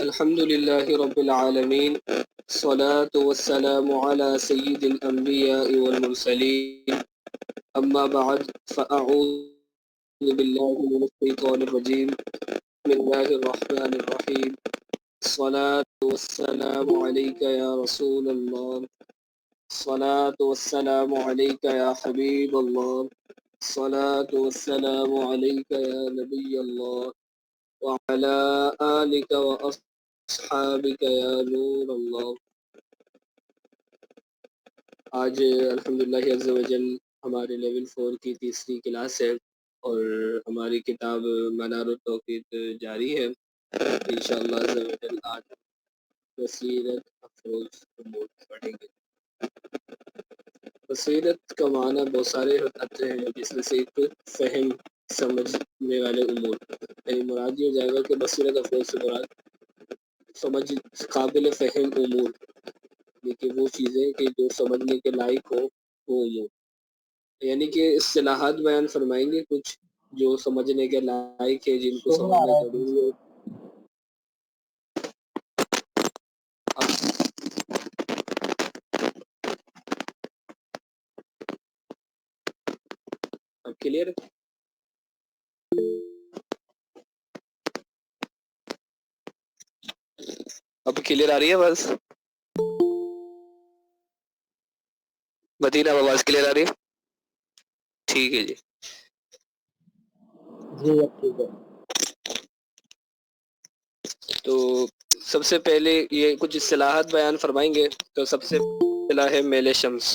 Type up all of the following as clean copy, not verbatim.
الحمد لله رب العالمين الصلاة والسلام على سيد الأنبياء والمرسلين أما بعد فأعوذ بالله من الشيطان الرجيم بسم الله الرحمن الرحيم الصلاة والسلام عليك يا رسول الله الصلاة والسلام عليك يا حبيب الله الصلاة والسلام عليك يا نبي الله وعلى آلك وأصحابك يا نور اللہ۔ آج الحمدللہ عز و جل ہمارے لیول 4 کی تیسری کلاس ہے اور ہماری کتاب منار التوحید جاری ہے۔ انشاءاللہ عز و جل آج بصیرت افروز امور پڑھیں گے۔ بصیرت کا معنی بہت سارے ہوتے ہیں، جس میں سے ایک فہم سمجھنے والے امور، یعنی مراد یہ ہو جائے گا کہ بصیرت افروز سے مراد سمجھ قابل فہم امور، لیکن وہ چیزیں کہ جو سمجھنے کے لائق ہو وہ امور، یعنی کہ اصطلاحات بیان فرمائیں گے کچھ جو سمجھنے کے لائق ہے، جن کو سمجھنا ضروری ہے۔ اب کلیئر؟ اب کلیئر آ رہی ہے بس مدینہ، آواز کلیئر آ رہی ہے؟ ٹھیک ہے جی ٹھیک ہے۔ تو سب سے پہلے یہ کچھ اصطلاحات بیان فرمائیں گے۔ تو سب سے پہلا ہے میل شمس۔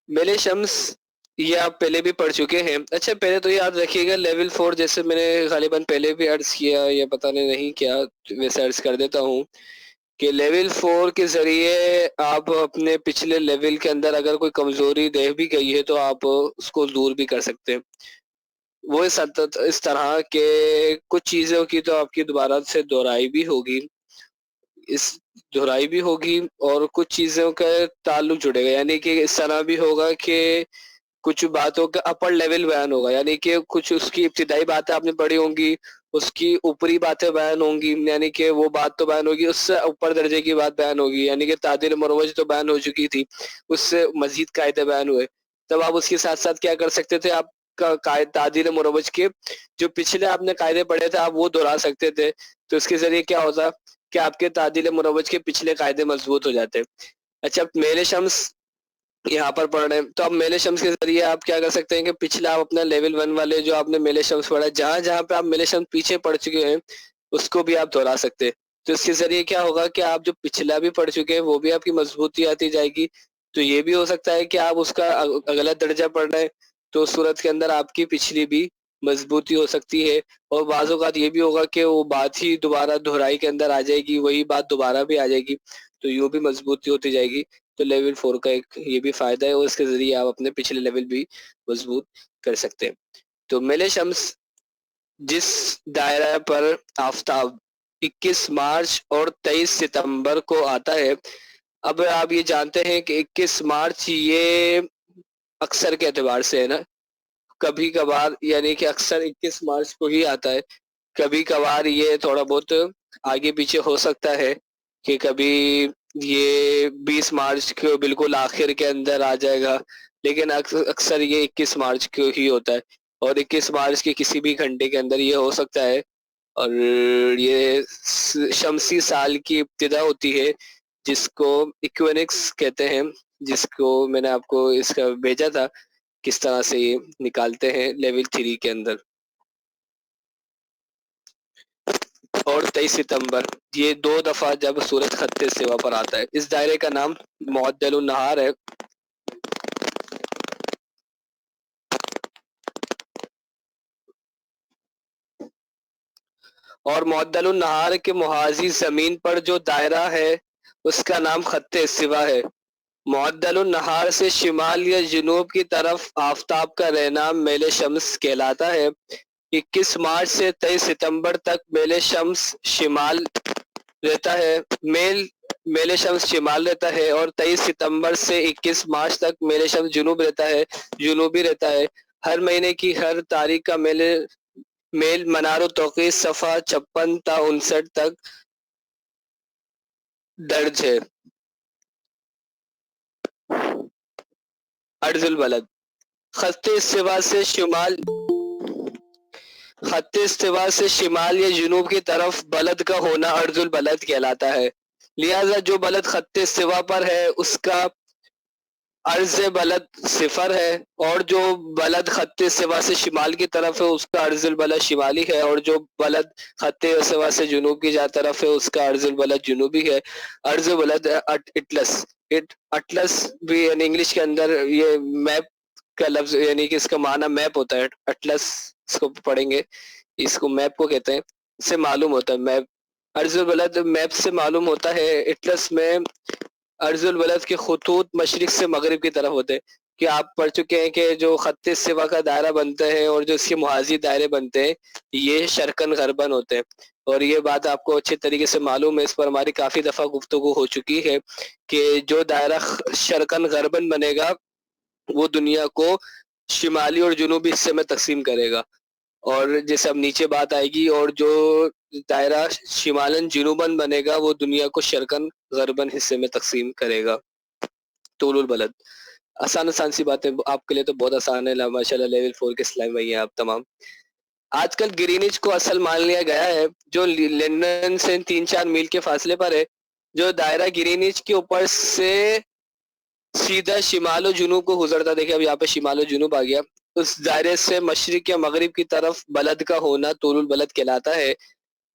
میل شمس یہ آپ پہلے بھی پڑھ چکے ہیں۔ اچھا پہلے تو یاد رکھیے گا لیول 4 جیسے میں نے غالباً پہلے بھی عرض کیا یا پتہ نہیں کیا، ویسے عرض کر دیتا ہوں کہ لیول 4 کے ذریعے آپ اپنے پچھلے لیول کے اندر اگر کوئی کمزوری دے بھی گئی ہے تو آپ اس کو دور بھی کر سکتے ہیں۔ وہ اس طرح کہ کچھ چیزوں کی تو آپ کی دوبارہ سے دہرائی بھی ہوگی، دہرائی بھی ہوگی اور کچھ چیزوں کا تعلق جڑے گا، یعنی کہ اس طرح بھی ہوگا کہ کچھ باتوں کا اپر لیول بیان ہوگا، یعنی کہ کچھ اس کی ابتدائی باتیں آپ نے پڑھی ہوں گی، اس کی اوپری باتیں بیان ہوں گی، یعنی کہ وہ بات تو بیان ہوگی، اس سے اوپر درجے کی بات بیان ہوگی، یعنی کہ تعدیل مروج تو بیان ہو چکی تھی، اس سے مزید قاعدے بیان ہوئے۔ تب آپ اس کے ساتھ ساتھ کیا کر سکتے تھے، آپ تعدیل مروج کے جو پچھلے آپ نے قاعدے پڑھے تھے آپ وہ دہرا سکتے تھے، تو اس کے ذریعے کیا ہوتا کہ آپ کے تعدیل مروج کے پچھلے قاعدے مضبوط ہو جاتے۔ اچھا میل شمس یہاں پر پڑھ رہے ہیں، تو اب میل شمس کے ذریعے آپ کیا کر سکتے ہیں کہ پچھلا آپ اپنا لیول 1 والے جو آپ نے میل شمس پڑھا، جہاں جہاں پہ آپ میل شمس پیچھے پڑھ چکے ہیں اس کو بھی آپ دہرا سکتے ہیں۔ تو اس کے ذریعے کیا ہوگا کہ آپ جو پچھلا بھی پڑھ چکے ہیں وہ بھی آپ کی مضبوطی آتی جائے گی۔ تو یہ بھی ہو سکتا ہے کہ آپ اس کا اگلا درجہ پڑھ رہے ہیں تو اس صورت کے اندر آپ کی پچھلی بھی مضبوطی ہو سکتی ہے، اور بعض اوقات یہ بھی ہوگا کہ وہ بات ہی دوبارہ دہرائی کے اندر آ جائے گی، وہی بات دوبارہ بھی آ جائے گی، تو یوں بھی مضبوطی ہوتی جائے گی۔ تو لیول 4 کا ایک یہ بھی فائدہ ہے، اور اس کے ذریعے آپ اپنے پچھلے لیول بھی مضبوط کر سکتے ہیں۔ تو میل شمس جس دائرہ پر آفتاب 21 مارچ اور 23 ستمبر کو آتا ہے، اب آپ یہ جانتے ہیں کہ 21 مارچ یہ اکثر کے اعتبار سے ہے نا، کبھی کبھار یعنی کہ اکثر 21 مارچ کو ہی آتا ہے، کبھی کبھار یہ تھوڑا بہت آگے پیچھے ہو سکتا ہے کہ کبھی یہ 20 مارچ کو بالکل آخر کے اندر آ جائے گا، لیکن اکثر یہ 21 مارچ کو ہی ہوتا ہے، اور 21 مارچ کے کسی بھی گھنٹے کے اندر یہ ہو سکتا ہے۔ اور یہ شمسی سال کی ابتدا ہوتی ہے جس کو ایکوینکس کہتے ہیں، جس کو میں نے آپ کو اس کا بھیجا تھا کس طرح سے یہ نکالتے ہیں لیول 3 کے اندر۔ اور 23 ستمبر یہ 2 دفعہ جب سورج خط سوا پر آتا ہے۔ اس دائرے کا نام معدل النہار ہے۔ اور معدل النہار کے محاذی زمین پر جو دائرہ ہے اس کا نام خط استوا ہے۔ معدل النہار سے شمال یا جنوب کی طرف آفتاب کا رہنا میل شمس کہلاتا ہے۔ 21 مارچ سے 23 ستمبر تک میل شمس شمال رہتا ہے، میل شمس شمال رہتا ہے، اور 23 ستمبر سے 21 مارچ تک میل شمس جنوبی رہتا ہے۔ ہر مہینے کی ہر تاریخ کا میل میل منار و توقیت صفحہ 56 تا 59 تک درج ہے۔ عرض البلد، خط استوا سے شمال، خط استوا سے شمال یا جنوب کی طرف بلد کا ہونا عرض البلد کہلاتا ہے۔ لہذا جو بلد خط استوا پر ہے اس کا عرض بلد صفر ہے، اور جو بلد خط استوا سے شمال کی طرف ہے اس کا عرض البلد شمالی ہے، اور جو بلد خط استوا سے جنوب کی طرف ہے اس کا عرض البلد جنوبی ہے۔ عرض بلد اٹلس، اٹلس بھی یعنی انگلش کے اندر یہ میپ کا لفظ، یعنی کہ اس کا معنی میپ ہوتا ہے۔ اٹلس اس کو پڑھیں گے، اس کو میپ کو کہتے ہیں، اس سے معلوم ہوتا ہے میپ۔ عرض البلد میپ سے معلوم ہوتا ہے۔ اٹلس میں عرض البلد کے خطوط مشرق سے مغرب کی طرف ہوتے ہیں، کہ آپ پڑھ چکے ہیں کہ جو خط استوا کا دائرہ بنتا ہے اور جو اس کے محاذی دائرے بنتے ہیں یہ شرقاً غرباً ہوتے ہیں، اور یہ بات آپ کو اچھے طریقے سے معلوم ہے، اس پر ہماری کافی دفعہ گفتگو ہو چکی ہے کہ جو دائرہ شرقاً غرباً بنے گا وہ دنیا کو شمالی اور جنوبی حصے میں تقسیم کرے گا، اور جیسے اب نیچے بات آئے گی، اور جو دائرہ شمالاً جنوباً بنے گا وہ دنیا کو شرقاً غرباً حصے میں تقسیم کرے گا۔ طول البلد آسان سی باتیں آپ کے لیے تو بہت آسان ہے، ماشاءاللہ لیول 4 کے اسلام بھائی ہیں آپ تمام۔ آج کل گرینچ کو اصل مان لیا گیا ہے، جو لندن سے 3-4 میل کے فاصلے پر ہے۔ جو دائرہ گرینچ کے اوپر سے سیدھا شمال و جنوب کو گزرتا، دیکھیں اب یہاں پہ شمال و جنوب آ گیا، اس دائرے سے مشرق یا مغرب کی طرف بلد کا ہونا طول البلد کہلاتا ہے۔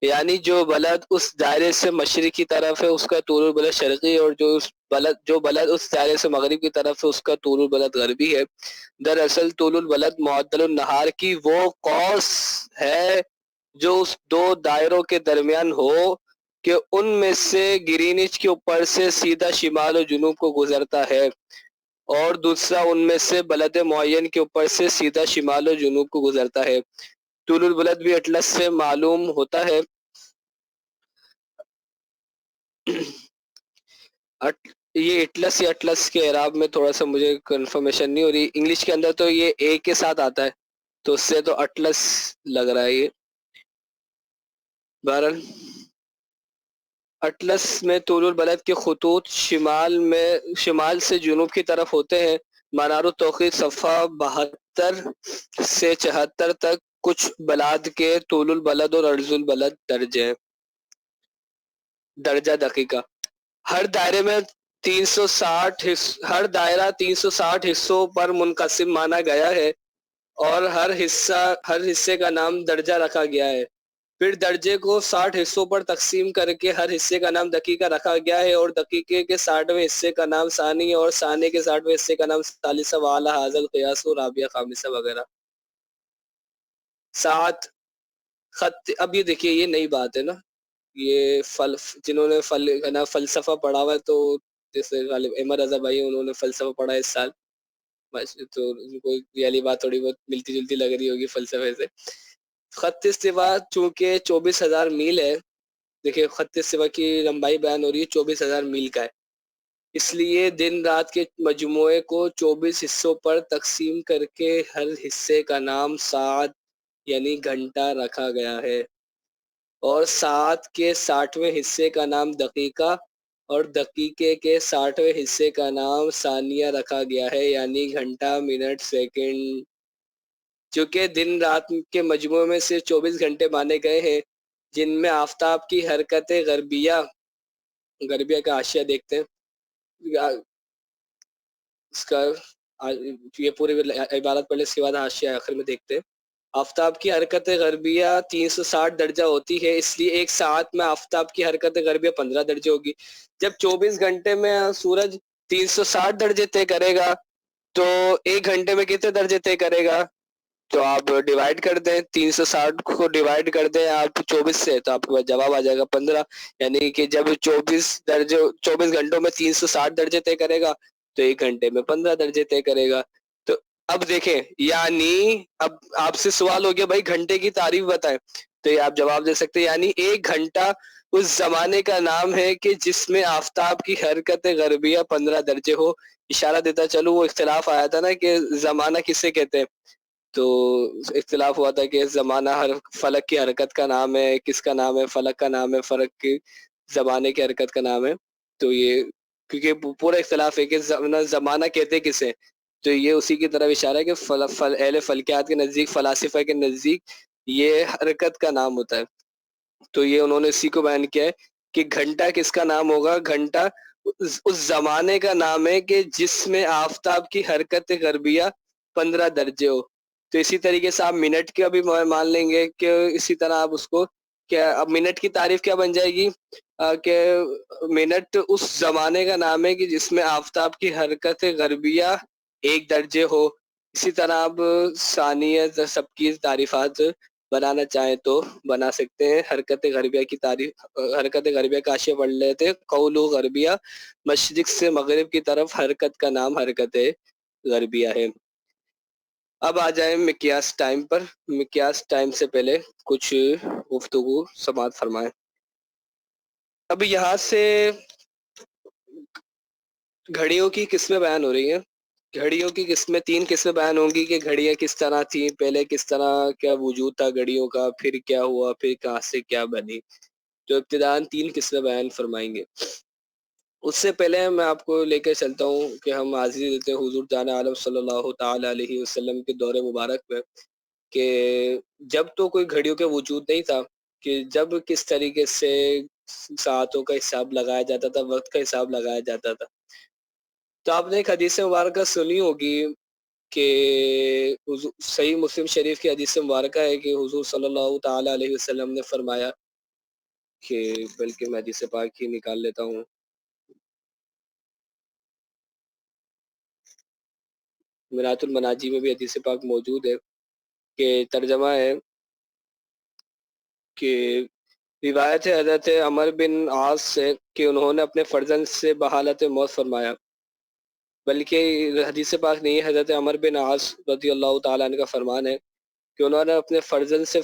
یعنی جو بلد اس دائرے سے مشرق کی طرف ہے اس کا طول البلد شرقی، اور جو بلد اس دائرے سے مغرب کی طرف ہے اس کا طول البلد غربی ہے۔ دراصل طول البلد معدل النہار کی وہ قوس ہے جو اس دو دائروں کے درمیان ہو، کہ ان میں سے گرینچ کے اوپر سے سیدھا شمال و جنوب کو گزرتا ہے، اور دوسرا ان میں سے بلد معین کے اوپر سے سیدھا شمال و جنوب کو گزرتا ہے۔ طول البلد بھی اٹلس سے معلوم ہوتا ہے۔ یہ اٹلس یا اٹلس کے اعراب میں تھوڑا سا مجھے کنفرمیشن نہیں ہو رہی، انگلش کے اندر تو یہ اے کے ساتھ آتا ہے تو اس سے تو اٹلس لگ رہا ہے یہ۔ بہرحال اٹلس میں طول البلد کے خطوط شمال سے جنوب کی طرف ہوتے ہیں۔ منار التوقیت صفحہ 72 سے 74 تک کچھ بلاد کے طول البلد اور عرض البلد درج ہیں۔ درجہ دقیقہ، ہر دائرے میں 360 حصوں پر منقسم مانا گیا ہے، اور ہر حصے کا نام درجہ رکھا گیا ہے۔ پھر درجے کو 60 حصوں پر تقسیم کر کے ہر حصے کا نام دقیقہ رکھا گیا ہے، اور دقیقے کے 60ویں حصے کا نام ثانی، اور ثانی کے 60ویں حصے کا نام ثالثہ وعلی ھذا القیاس و رابعہ خامسہ وغیرہ۔ 7 خط، اب یہ دیکھیے یہ نئی بات ہے نا، یہ جنہوں نے فلسفہ پڑھا ہوا ہے، تو جیسے غالب احمد رضا بھائی انہوں نے فلسفہ پڑھا ہے اس سال، تو ان کو یہ والی بات تھوڑی بہت ملتی جلتی لگ رہی ہوگی فلسفے سے۔ خط استوا چونکہ 24,000 میل ہے، دیکھیں خط استوا کی لمبائی بیان ہو رہی ہے 24,000 میل کا ہے، اس لیے دن رات کے مجموعے کو 24 حصوں پر تقسیم کر کے ہر حصے کا نام ساعت یعنی گھنٹہ رکھا گیا ہے، اور ساعت کے 60ویں حصے کا نام دقیقہ، اور دقیقے کے 60ویں حصے کا نام ثانیہ رکھا گیا ہے، یعنی گھنٹہ، منٹ، سیکنڈ۔ چونکہ دن رات کے مجموعے میں صرف 24 گھنٹے مانے گئے ہیں، جن میں آفتاب کی حرکت غربیہ کا حاشیہ دیکھتے ہیں، اس کا یہ پوری عبارت پڑھنے کے بعد حاشیہ آخر میں دیکھتے ہیں۔ آفتاب کی حرکت غربیہ 360 درجہ ہوتی ہے، اس لیے ایک ساعت میں آفتاب کی حرکت غربیہ 15 درجے ہوگی۔ جب 24 گھنٹے میں سورج 360 درجے طے کرے گا تو ایک گھنٹے میں کتنے درجے طے کرے گا؟ تو آپ ڈیوائیڈ کر دیں، 360 کو ڈیوائیڈ کر دیں آپ 24 سے، تو آپ کے پاس جواب آ جائے گا 15، یعنی کہ جب 24 گھنٹوں میں 360 درجے طے کرے گا تو ایک گھنٹے میں 15 درجے طے کرے گا۔ تو اب دیکھیں، یعنی اب آپ سے سوال ہو گیا بھائی گھنٹے کی تعریف بتائیں، تو یہ آپ جواب دے سکتے ہیں، یعنی ایک گھنٹہ اس زمانے کا نام ہے کہ جس میں آفتاب کی حرکت غربیہ 15 درجے ہو۔ اشارہ دیتا چلو، وہ اختلاف آیا تھا نا کہ زمانہ کسے کہتے ہیں، تو اختلاف ہوا تھا کہ زمانہ فلک کی حرکت کا نام ہے، کس کا نام ہے، فلک کا نام ہے، فلک کی زمانے کی حرکت کا نام ہے. تو یہ کیونکہ پورا اختلاف ہے کہ زمانہ کہتے کسے، تو یہ اسی کی طرف اشارہ ہے کہ اہل فلکیات کے نزدیک، فلاسفہ کے نزدیک یہ حرکت کا نام ہوتا ہے. تو یہ انہوں نے اسی کو بیان کیا ہے کہ گھنٹہ کس کا نام ہوگا، گھنٹہ اس زمانے کا نام ہے کہ جس میں آفتاب کی حرکت غربیہ 15 درجے ہو. تو اسی طریقے سے آپ منٹ کا بھی مان لیں گے کہ اسی طرح آپ اس کو کیا، اب منٹ کی تعریف کیا بن جائے گی کہ منٹ اس زمانے کا نام ہے کہ جس میں آفتاب کی حرکت غربیہ 1 درجے ہو. اسی طرح آپ ثانیہ سب کی تعریفات بنانا چاہیں تو بنا سکتے ہیں. حرکت غربیہ کی تعریف، حرکت غربیہ کا حاشیہ پڑھ لیتے، قول غربیہ مشرق سے مغرب کی طرف حرکت کا نام حرکت غربیہ ہے. اب آ جائیں مقیاس ٹائم پر. مقیاس ٹائم سے پہلے کچھ گفتگو سماعت فرمائیں. اب یہاں سے گھڑیوں کی قسمیں بیان ہو رہی ہیں. گھڑیوں کی قسمیں 3 قسمیں بیان ہوں گی کہ گھڑیاں کس طرح تھیں، پہلے کس طرح کیا وجود تھا گھڑیوں کا، پھر کیا ہوا، پھر کہاں سے کیا بنی. تو ابتداءً 3 قسمیں بیان فرمائیں گے. اس سے پہلے میں آپ کو لے کے چلتا ہوں کہ ہم حاضری دیتے ہیں حضور جان عالم صلی اللہ تعالی علیہ وسلم کے دور مبارک میں، کہ جب تو کوئی گھڑیوں کے وجود نہیں تھا، کہ جب کس طریقے سے ساعتوں کا حساب لگایا جاتا تھا، وقت کا حساب لگایا جاتا تھا. تو آپ نے ایک حدیث مبارکہ سنی ہوگی کہ صحیح مسلم شریف کی حدیث مبارکہ ہے کہ حضور صلی اللہ تعالی علیہ وسلم نے فرمایا کہ، بلکہ میں حدیث پاک ہی نکال لیتا ہوں. منات المناجی میں بھی حدیث پاک موجود ہے کہ ترجمہ ہے کہ روایت ہے حضرت عمر بن عاص سے کہ انہوں نے اپنے فرزند سے بحالت موت فرمایا. بلکہ حدیث پاک نہیں ہے، حضرت عمر بن عاص رضی اللہ تعالیٰ عنہ کا فرمان ہے کہ انہوں نے اپنے فرزند سے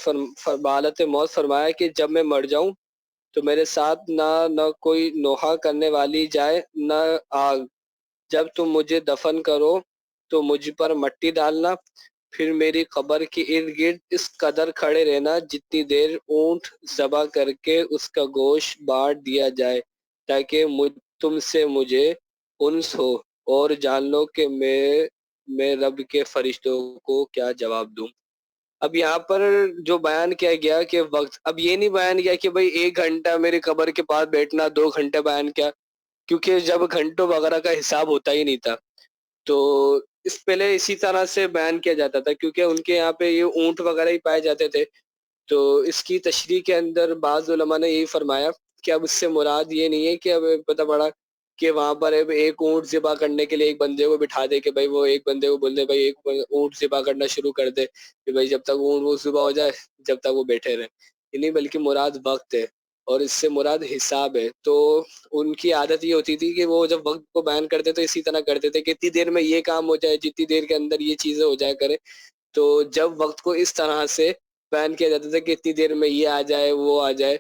بحالت موت فرمایا کہ جب میں مر جاؤں تو میرے ساتھ نہ کوئی نوحہ کرنے والی جائے، نہ آگ. جب تم مجھے دفن کرو تو مجھ پر مٹی ڈالنا، پھر میری قبر کے ارد گرد اس قدر کھڑے رہنا جتنی دیر اونٹ ذبح کر کے اس کا گوشت بانٹ دیا جائے، تاکہ تم سے مجھے انس ہو اور جان لو کہ میں رب کے فرشتوں کو کیا جواب دوں. اب یہاں پر جو بیان کیا گیا کہ وقت، اب یہ نہیں بیان کیا کہ بھئی 1 گھنٹہ میری قبر کے پاس بیٹھنا، 2 گھنٹے بیان کیا، کیونکہ جب گھنٹوں وغیرہ کا حساب ہوتا ہی نہیں تھا. تو اس پہلے اسی طرح سے بیان کیا جاتا تھا کیونکہ ان کے یہاں پہ یہ اونٹ وغیرہ ہی پائے جاتے تھے. تو اس کی تشریح کے اندر بعض علماء نے یہی فرمایا کہ اب اس سے مراد یہ نہیں ہے کہ اب پتہ پڑا کہ وہاں پر ایک اونٹ ذبح کرنے کے لیے ایک بندے کو بٹھا دے کہ بھائی وہ ایک بندے کو بول دے بھائی ایک اونٹ ذبح کرنا شروع کر دے کہ بھائی جب تک اونٹ وہ ذبح ہو جائے جب تک وہ بیٹھے رہیں. نہیں، بلکہ مراد وقت ہے اور اس سے مراد حساب ہے. تو ان کی عادت یہ ہوتی تھی کہ وہ جب وقت کو بیان کرتے تو اسی طرح کرتے تھے کہ اتنی دیر میں یہ کام ہو جائے، جتنی دیر کے اندر یہ چیزیں ہو جائے کرے. تو جب وقت کو اس طرح سے بیان کیا جاتا تھا کہ اتنی دیر میں یہ آ جائے وہ آ جائے،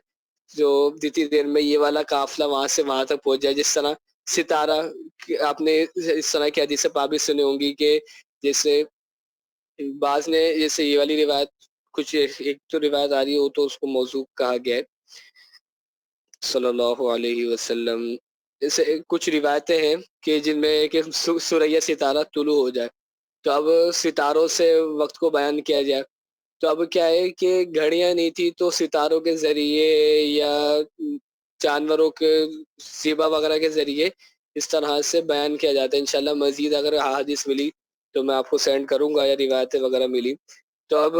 جو جتنی دیر میں یہ والا قافلہ وہاں سے وہاں تک پہنچ جائے. جس طرح ستارہ، آپ نے اس طرح کی حدیث پاک بھی سنی ہوں گی کہ جیسے بعض نے جیسے یہ والی روایت، کچھ ایک تو روایت آ رہی ہو تو اس کو موضوع کہا گیا ہے صلی اللہ علیہ وسلم. جیسے کچھ روایتیں ہیں کہ جن میں کہ سورہ ستارہ طلوع ہو جائے، تو اب ستاروں سے وقت کو بیان کیا جائے. تو اب کیا ہے کہ گھڑیاں نہیں تھی تو ستاروں کے ذریعے یا جانوروں کے ذبح وغیرہ کے ذریعے اس طرح سے بیان کیا جاتا ہے. انشاءاللہ مزید اگر حدیث ملی تو میں آپ کو سینڈ کروں گا یا روایتیں وغیرہ ملی. تو اب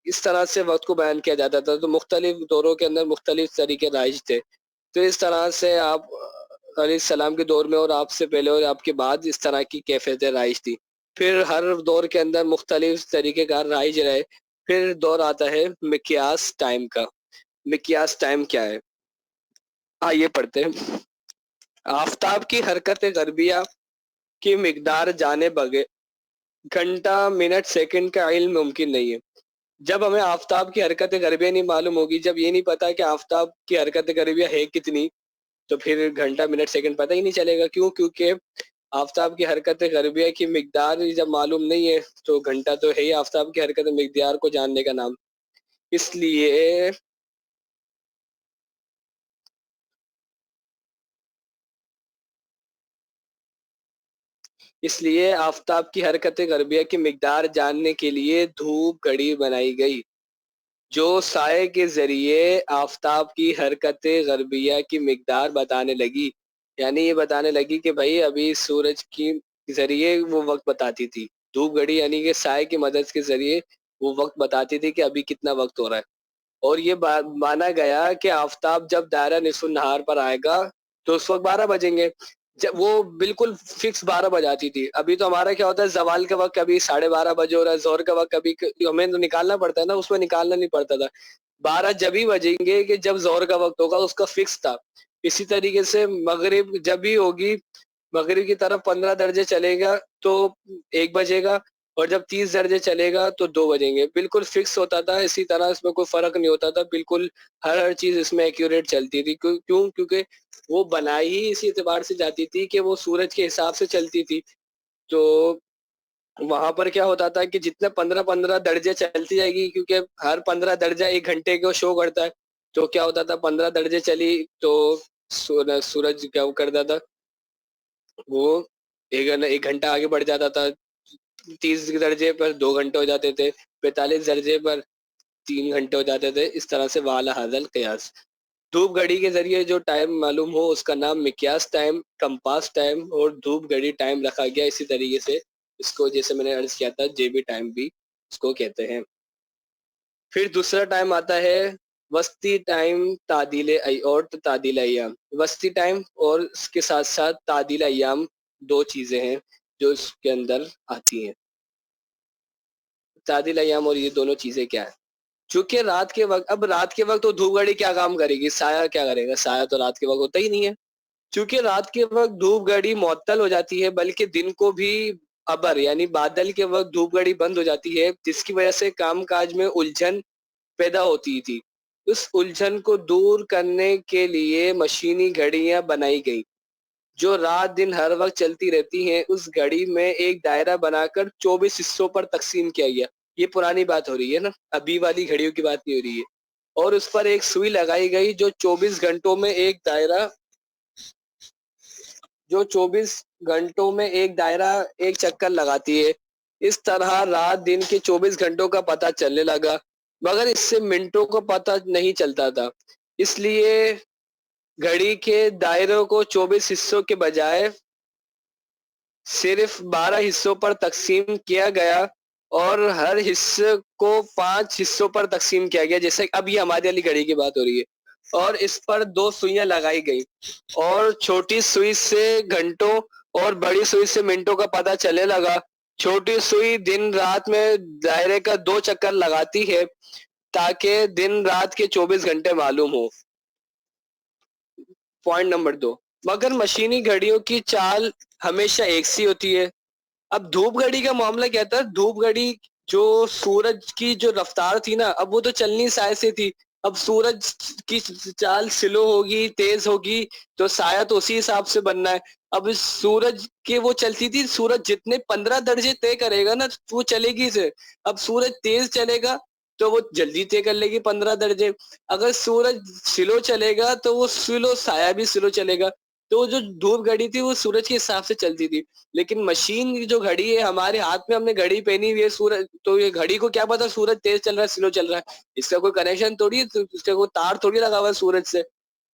اس طرح سے وقت کو بیان کیا جاتا تھا. تو مختلف دوروں کے اندر مختلف طریقے رائج تھے. تو اس طرح سے آپ علیہ السلام کے دور میں اور آپ سے پہلے اور آپ کے بعد اس طرح کی کیفیتیں رائج تھی. پھر ہر دور کے اندر مختلف طریقے کار رائج رہے. پھر دور آتا ہے مقیاس ٹائم کا. مقیاس ٹائم کیا ہے؟ آئیے پڑھتے ہیں. آفتاب کی حرکت غربیہ کی مقدار جانے بغیر گھنٹہ، منٹ، سیکنڈ کا علم ممکن نہیں ہے. جب ہمیں آفتاب کی حرکت غربیہ نہیں معلوم ہوگی، جب یہ نہیں پتا کہ آفتاب کی حرکت غربیہ ہے کتنی، تو پھر گھنٹہ، منٹ، سیکنڈ پتہ ہی نہیں چلے گا. کیوں؟ کیونکہ آفتاب کی حرکت غربیہ کی مقدار جب معلوم نہیں ہے تو گھنٹہ تو ہے ہی آفتاب کی حرکت مقدار کو جاننے کا نام. اس لیے آفتاب کی حرکت غربیہ کی مقدار جاننے کے لیے دھوپ گھڑی بنائی گئی جو سائے کے ذریعے آفتاب کی حرکت غربیہ کی مقدار بتانے لگی. یعنی یہ بتانے لگی کہ بھائی ابھی سورج کی ذریعے وہ وقت بتاتی تھی. دھوپ گھڑی یعنی کہ سائے کی مدد کے ذریعے وہ وقت بتاتی تھی کہ ابھی کتنا وقت ہو رہا ہے. اور یہ مانا گیا کہ آفتاب جب دائرہ نصف النہار پر آئے گا تو اس وقت 12 بجیں گے. جب وہ بالکل فکس 12 بجاتی تھی. ابھی تو ہمارا کیا ہوتا ہے زوال کا وقت کبھی 12:30 بجے ہو رہا ہے, ظہر کا وقت کبھی ہمیں تو نکالنا پڑتا ہے نا, اس میں نکالنا نہیں پڑتا تھا. 12 جب ہی بجیں گے کہ جب ظہر کا وقت ہوگا, اس کا فکس تھا. اسی طریقے سے مغرب جب بھی ہوگی, مغرب کی طرف 15 درجے چلے گا تو 1 بجے گا, اور جب 30 درجے چلے گا تو 2 بجیں گے. بالکل فکس ہوتا تھا. اسی طرح اس میں کوئی فرق نہیں ہوتا تھا, بالکل ہر چیز اس میں ایکیوریٹ چلتی تھی. کیوں؟ کیونکہ وہ بنائی ہی اسی اعتبار سے جاتی تھی کہ وہ سورج کے حساب سے چلتی تھی. تو وہاں پر کیا ہوتا تھا کہ جتنے 15 درجے چلتی جائے گی, کیونکہ ہر 15 درجہ 1 گھنٹے کو شو کرتا ہے, تو کیا ہوتا تھا 15 درجے چلی تو سورج کیا کرتا تھا, وہ 1 گھنٹہ آگے بڑھ جاتا تھا. 30 درجے پر 2 گھنٹے ہو جاتے تھے, 45 درجے پر 3 گھنٹے ہو جاتے تھے. اس طرح سے والا حاصل قیاس. دھوپ گھڑی کے ذریعے جو ٹائم معلوم ہو اس کا نام مقیاس ٹائم, کمپاس ٹائم اور دھوپ گھڑی ٹائم رکھا گیا. اسی طریقے سے اس کو جیسے میں نے عرض کیا تھا جے بی ٹائم بھی اس کو کہتے ہیں. پھر دوسرا ٹائم آتا ہے وسطی ٹائم اور تعدیل ایام. وسطی ٹائم اور اس کے ساتھ ساتھ تعدیل ایام 2 چیزیں ہیں جو اس کے اندر آتی ہیں. تعدیل ایام اور یہ دونوں چیزیں کیا ہیں؟ چونکہ رات کے وقت, اب رات کے وقت تو دھوپ گھڑی کیا کام کرے گی, سایہ کیا کرے گا, سایہ تو رات کے وقت ہوتا ہی نہیں ہے. چونکہ رات کے وقت دھوپ گھڑی معطل ہو جاتی ہے, بلکہ دن کو بھی ابر یعنی بادل کے وقت دھوپ گھڑی بند ہو جاتی ہے, جس کی وجہ سے کام کاج میں الجھن پیدا ہوتی تھی. اس الجھن کو دور کرنے کے لیے مشینی گھڑیاں بنائی گئی جو رات دن ہر وقت چلتی رہتی ہیں. اس گھڑی میں ایک دائرہ بنا کر 24 حصوں پر تقسیم کیا گیا. یہ پرانی بات ہو رہی ہے نا, ابھی والی گھڑیوں کی بات نہیں ہو رہی ہے. اور اس پر ایک سوئی لگائی گئی جو 24 گھنٹوں میں ایک دائرہ ایک چکر لگاتی ہے. اس طرح رات دن کے 24 گھنٹوں کا پتہ چلنے لگا, مگر اس سے منٹوں کا پتہ نہیں چلتا تھا. اس لیے گھڑی کے دائروں کو 24 حصوں کے بجائے صرف 12 حصوں پر تقسیم کیا گیا, اور ہر حصے کو 5 حصوں پر تقسیم کیا گیا. جیسے اب یہ ہماری والی گھڑی کی بات ہو رہی ہے, اور اس پر 2 سوئیاں لگائی گئی, اور چھوٹی سوئی سے گھنٹوں اور بڑی سوئی سے منٹوں کا پتہ چلنے لگا. چھوٹی سوئی دن رات میں دائرے کا 2 چکر لگاتی ہے تاکہ دن رات کے 24 گھنٹے معلوم ہو. پوائنٹ نمبر 2, مگر مشینی گھڑیوں کی چال ہمیشہ ایک سی ہوتی ہے. اب دھوپ گھڑی کا معاملہ کیا تھا, دھوپ گھڑی جو سورج کی جو رفتار تھی نا, اب وہ تو چلنی سائے سے تھی. اب سورج کی چال سلو ہوگی, تیز ہوگی, تو سایہ تو اسی حساب سے بننا ہے. اب سورج کے وہ چلتی تھی, سورج جتنے 15 درجے طے کرے گا نا وہ چلے گی سے. اب سورج تیز چلے گا تو وہ جلدی طے کر لے گی 15 درجے. اگر سورج سلو چلے گا تو وہ سلو سایہ بھی سلو چلے گا. تو جو دھوپ گھڑی تھی وہ سورج کے حساب سے چلتی تھی. لیکن مشین جو گھڑی ہے ہمارے ہاتھ میں, ہم نے گھڑی پہنی ہوئی ہے سورج, تو یہ گھڑی کو کیا پتا سورج تیز چل رہا ہے سلو چل رہا ہے, اس کا کوئی کنیکشن تھوڑی ہے, اس کا کوئی تار تھوڑی لگا ہوا ہے سورج سے.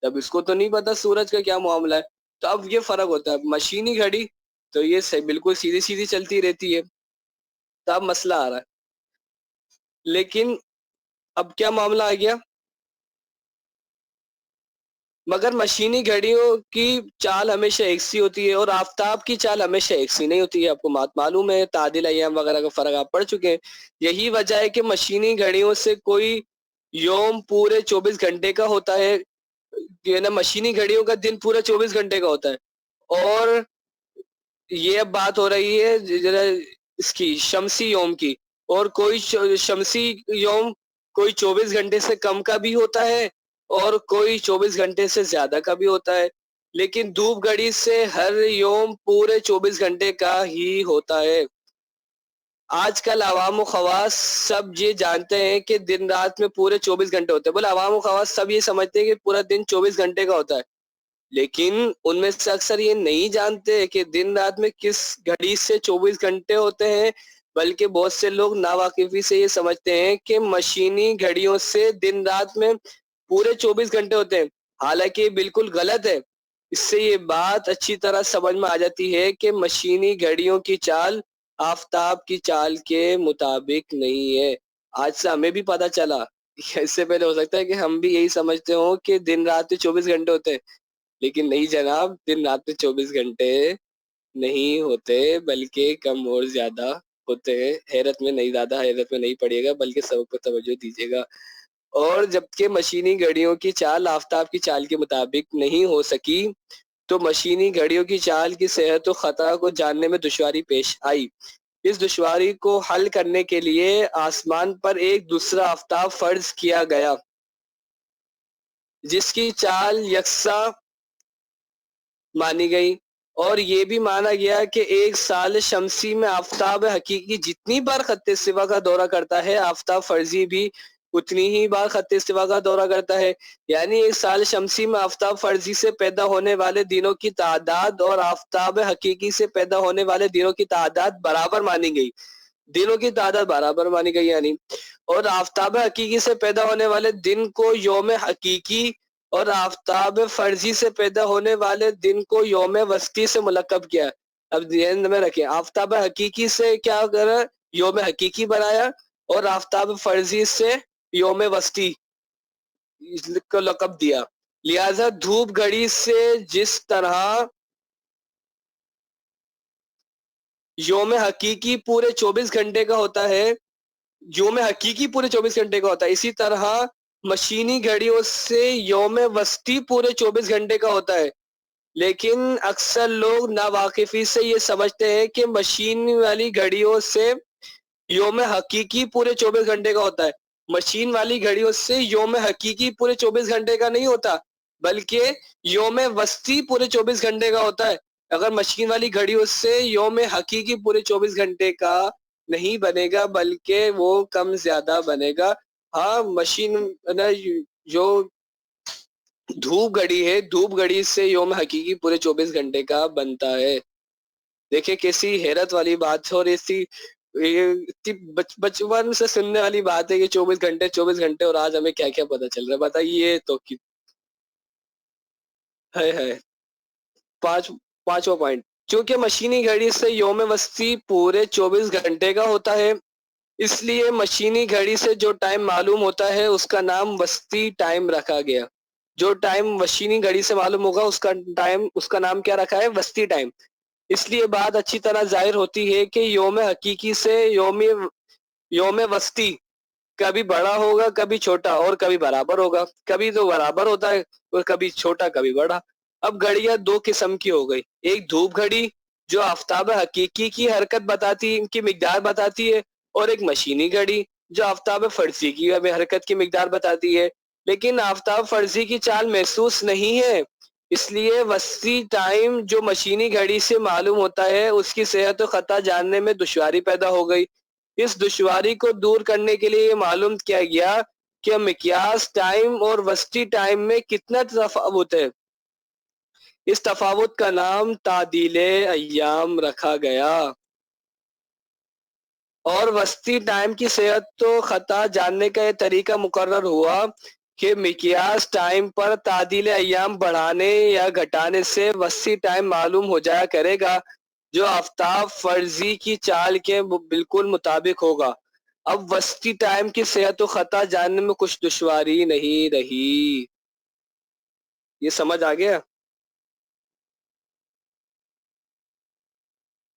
اب اس کو تو نہیں پتا سورج کا کیا معاملہ ہے. تو اب یہ فرق ہوتا ہے. مشینی گھڑی تو یہ بالکل سیدھی سیدھی چلتی رہتی ہے, تو اب مسئلہ آ رہا ہے. لیکن اب کیا معاملہ آ گیا, مگر مشینی گھڑیوں کی چال ہمیشہ ایک سی ہوتی ہے, اور آفتاب کی چال ہمیشہ ایک سی نہیں ہوتی ہے. آپ کو معلوم ہے, تعدیل ایام وغیرہ کا فرق آپ پڑھ چکے ہیں. یہی وجہ ہے کہ مشینی گھڑیوں سے کوئی یوم پورے 24 گھنٹے کا ہوتا ہے, نا مشینی گھڑیوں کا دن پورے 24 گھنٹے کا ہوتا ہے. اور یہ اب بات ہو رہی ہے اس کی شمسی یوم کی, اور کوئی شمسی یوم کوئی 24 گھنٹے سے کم کا بھی ہوتا ہے, اور کوئی 24 گھنٹے سے زیادہ کا بھی ہوتا ہے. لیکن دھوپ گھڑی سے ہر یوم پورے 24 گھنٹے کا ہی ہوتا ہے۔ آج کل عوام و خواص سب یہ جانتے ہیں کہ دن رات میں پورے 24 گھنٹے ہوتے ہیں۔ بولے عوام و خواص سب یہ سمجھتے ہیں کہ پورا دن 24 گھنٹے کا ہوتا ہے، لیکن ان میں سے اکثر یہ نہیں جانتے کہ دن رات میں کس گھڑی سے 24 گھنٹے ہوتے ہیں، بلکہ بہت سے لوگ ناواقفی سے یہ سمجھتے ہیں کہ مشینی گھڑیوں سے دن رات میں پورے 24 گھنٹے ہوتے ہیں، حالانکہ یہ بالکل غلط ہے۔ اس سے یہ بات اچھی طرح سمجھ میں آ جاتی ہے کہ مشینی گھڑیوں کی چال آفتاب کی چال کے مطابق نہیں ہے۔ آج سے ہمیں بھی پتہ چلا، اس سے پہلے ہو سکتا ہے کہ ہم بھی یہی سمجھتے ہوں کہ دن رات میں 24 گھنٹے ہوتے ہیں، لیکن نہیں جناب، دن رات میں 24 گھنٹے نہیں ہوتے، بلکہ کم اور زیادہ ہوتے ہیں۔ حیرت میں نہیں، زیادہ حیرت میں نہیں پڑیے گا، بلکہ سبق پر توجہ دیجیے گا۔ اور جبکہ مشینی گھڑیوں کی چال آفتاب کی چال کے مطابق نہیں ہو سکی، تو مشینی گھڑیوں کی چال کی صحت و خطا کو جاننے میں دشواری پیش آئی۔ اس دشواری کو حل کرنے کے لیے آسمان پر ایک دوسرا آفتاب فرض کیا گیا، جس کی چال یکساں مانی گئی، اور یہ بھی مانا گیا کہ ایک سال شمسی میں آفتاب حقیقی جتنی بار خط استوا کا دورہ کرتا ہے، آفتاب فرضی بھی اتنی ہی بار خط استوا کا دورہ کرتا ہے۔ یعنی ایک سال شمسی میں آفتاب فرضی سے پیدا ہونے والے دنوں کی تعداد اور آفتاب حقیقی سے پیدا ہونے والے دنوں کی تعداد برابر مانی گئی، دنوں کی تعداد برابر مانی گئی یعنی، اور آفتاب حقیقی سے پیدا ہونے والے دن کو یوم حقیقی اور آفتاب فرضی سے پیدا ہونے والے دن کو یوم وسطی سے ملقب کیا۔ اب ذہن میں رکھیں، آفتاب حقیقی سے کیا کرا، یوم حقیقی بنایا، اور آفتاب فرضی سے یوم وسطی کو لقب دیا۔ لہذا دھوپ گھڑی سے جس طرح یوم حقیقی پورے 24 گھنٹے کا ہوتا ہے، یوم حقیقی پورے 24 گھنٹے کا ہوتا ہے، اسی طرح مشینی گھڑیوں سے یوم وسطی پورے 24 گھنٹے کا ہوتا ہے۔ لیکن اکثر لوگ ناواقفی سے یہ سمجھتے ہیں کہ مشین والی گھڑیوں سے یوم حقیقی پورے 24 گھنٹے کا ہوتا ہے۔ مشین والی گھڑیوں سے یوم حقیقی پورے 24 گھنٹے کا نہیں ہوتا، بلکہ یوم وسطی پورے 24 گھنٹے کا ہوتا ہے۔ اگر مشین والی گھڑیوں سے یوم حقیقی پورے 24 گھنٹے کا نہیں بنے گا، بلکہ وہ کم زیادہ بنے گا۔ ہاں، مشین جو دھوپ گھڑی ہے، دھوپ گھڑی سے یوم حقیقی پورے 24 گھنٹے کا بنتا ہے۔ دیکھیں کیسی حیرت والی بات ہے، اور ایسی بچپن سے سننے والی بات ہے کہ 24 گھنٹے، اور آج ہمیں کیا کیا پتہ چل رہا ہے، بتائیے تو ہے۔ پانچواں پوائنٹ، چونکہ مشینی گھڑی سے یوم وسطی پورے 24 گھنٹے کا ہوتا ہے، اس لیے مشینی گھڑی سے جو ٹائم معلوم ہوتا ہے اس کا نام وسطی ٹائم رکھا گیا۔ جو ٹائم مشینی گھڑی سے معلوم ہوگا اس کا نام کیا رکھا ہے؟ وسطی ٹائم۔ اس لیے بات اچھی طرح ظاہر ہوتی ہے کہ یوم حقیقی سے یوم وسطی کبھی بڑا ہوگا، کبھی چھوٹا، اور کبھی برابر ہوگا۔ کبھی تو برابر ہوتا ہے اور کبھی چھوٹا، کبھی بڑا۔ اب گھڑیاں دو قسم کی ہو گئی، ایک دھوپ گھڑی جو آفتاب حقیقی کی حرکت بتاتی، ان کی مقدار بتاتی ہے، اور ایک مشینی گھڑی جو آفتاب فرضی کی حرکت کی مقدار بتاتی ہے، لیکن آفتاب فرضی کی چال محسوس نہیں ہے۔ اس لیے وسطی ٹائم جو مشینی گھڑی سے معلوم ہوتا ہے، اس کی صحت و خطا جاننے میں دشواری پیدا ہو گئی۔ اس دشواری کو دور کرنے کے لیے یہ معلوم کیا گیا کہ مقیاس ٹائم اور وسطی ٹائم میں کتنا تفاوت ہے۔ اس تفاوت کا نام تعدیل ایام رکھا گیا، اور وسطی ٹائم کی صحت و خطا جاننے کا یہ طریقہ مقرر ہوا کہ مقیاس ٹائم پر تعدیل ایام بڑھانے یا گھٹانے سے وسطی ٹائم معلوم ہو جایا کرے گا، جو آفتاب فرضی کی چال کے بالکل مطابق ہوگا۔ اب وسطی ٹائم کی صحت و خطا جاننے میں کچھ دشواری نہیں رہی۔ یہ سمجھ آ گیا؟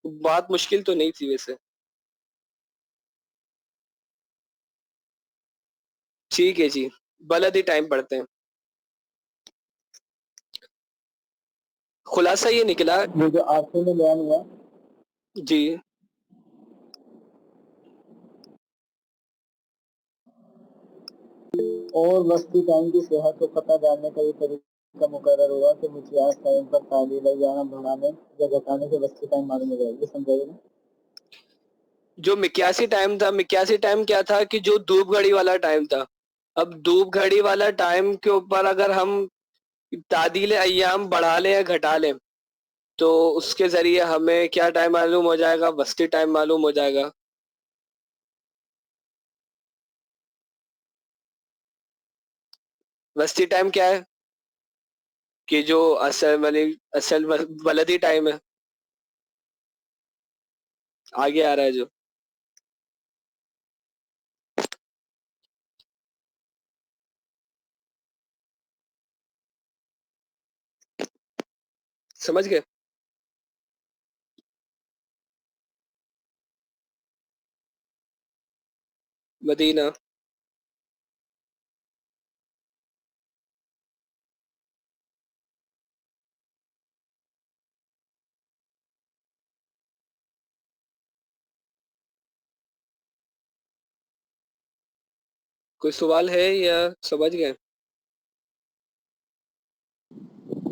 بات مشکل تو نہیں تھی ویسے۔ ٹھیک ہے جی، بلد ہی ٹائم پڑھتے ہیں۔ خلاصہ یہ نکلا جو آخر میں بیان ہوا جی، اور وسطی ٹائم کی صحت و خطا جاننے کا یہ طریقہ کا مقرر ہوا کہ مقیاس ٹائم پر تعلیل جانا بڑھانے یا گھٹانے سے وقتی ٹائم معلوم ہو جائے گی، سمجھائیے نا؟ جو مکیاسی ٹائم تھا، مکیاسی ٹائم کیا تھا کہ جو دھوپ گھڑی والا ٹائم تھا. اب دھوپ گھڑی والا ٹائم کے اوپر اگر ہم تعدیل ایام بڑھا لیں یا گھٹا لیں تو اس کے ذریعے ہمیں کیا ٹائم معلوم ہو جائے گا؟ وسطی ٹائم معلوم ہو جائے گا. وسطی ٹائم کیا ہے؟ کہ جو اصل بلدی ٹائم ہے. آگے آ رہا ہے جو سمجھ گئے؟ مدینہ. کوئی سوال ہے یا سمجھ گئے؟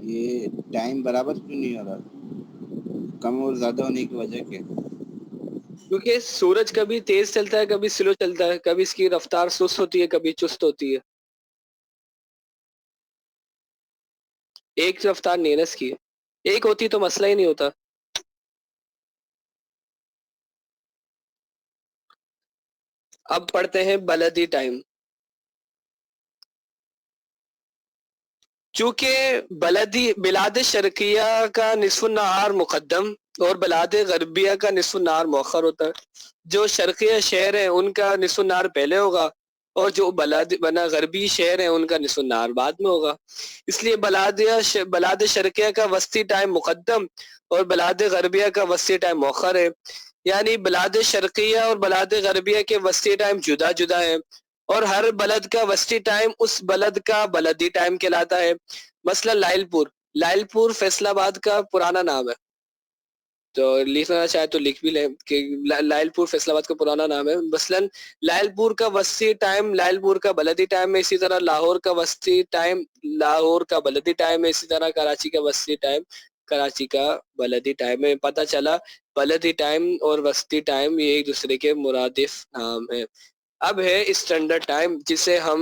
یہ ٹائم برابر کیوں نہیں ہو رہا؟ کم اور زیادہ ہونے کی وجہ کیا؟ کیونکہ سورج کبھی تیز چلتا ہے، کبھی سلو چلتا ہے، کبھی اس کی رفتار سست ہوتی ہے، کبھی چست ہوتی ہے. ایک رفتار نہیں ہے نا اس کی، ایک ہوتی تو مسئلہ ہی نہیں ہوتا. اب پڑھتے ہیں بلدی ٹائم. چونکہ بلاد شرقیہ کا نصف النہار مقدم اور بلاد غربیہ کا نصف النہار مؤخر ہوتا ہے. جو شرقیہ شہر ہیں ان کا نصف النہار پہلے ہوگا اور جو غربی شہر ہیں ان کا نصف النہار بعد میں ہوگا. اس لیے بلاد شرقیہ کا وسطی ٹائم مقدم اور بلاد غربیہ کا وسطی ٹائم مؤخر ہے. یعنی بلاد شرقیہ اور بلاد غربیہ کے وسطی ٹائم جدا جدا ہیں اور ہر بلد کا وسطی ٹائم اس بلد کا بلدی ٹائم کہلاتا ہے. مثلا لائل پور فیصل آباد کا پرانا نام ہے، تو لکھنا چاہے تو لکھ بھی لیں کہ لائل پور فیصل آباد کا پرانا نام ہے. مثلا لائل پور کا وسطی ٹائم لائل پور کا بلدی ٹائم ہے، اسی طرح لاہور کا وسطی ٹائم لاہور کا بلدی ٹائم ہے، اسی طرح کراچی کا وسطی ٹائم کراچی کا بلدی ٹائم ہے. پتہ چلا بلدی ٹائم اور وسطی ٹائم یہ ایک دوسرے کے مرادف نام ہیں. اب ہے اسٹینڈرڈ ٹائم جسے ہم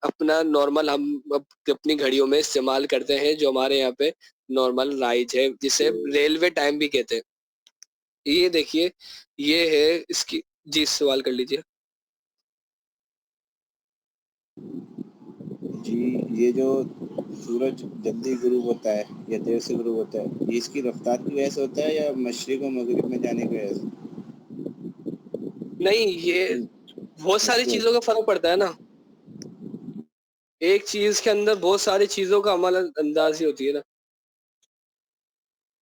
اپنا نارمل ہم اپنی گھڑیوں میں استعمال کرتے ہیں، جو ہمارے یہاں پہ نارمل رائج ہے، جسے ریلوے ٹائم بھی کہتے ہیں. یہ دیکھیے یہ ہے اس کی. جی سوال کر لیجئے. جی یہ جو سورج جلدی غروب ہوتا ہے یا دیر سے غروب ہوتا ہے، یہ اس کی رفتار کی وجہ سے ہوتا ہے یا مشرق و مغرب میں جانے کی وجہ سے؟ نہیں، یہ بہت ساری اس چیزوں کا فرق پڑتا ہے نا. ایک چیز کے اندر بہت ساری چیزوں کا عمل اندازی ہوتی ہے نا.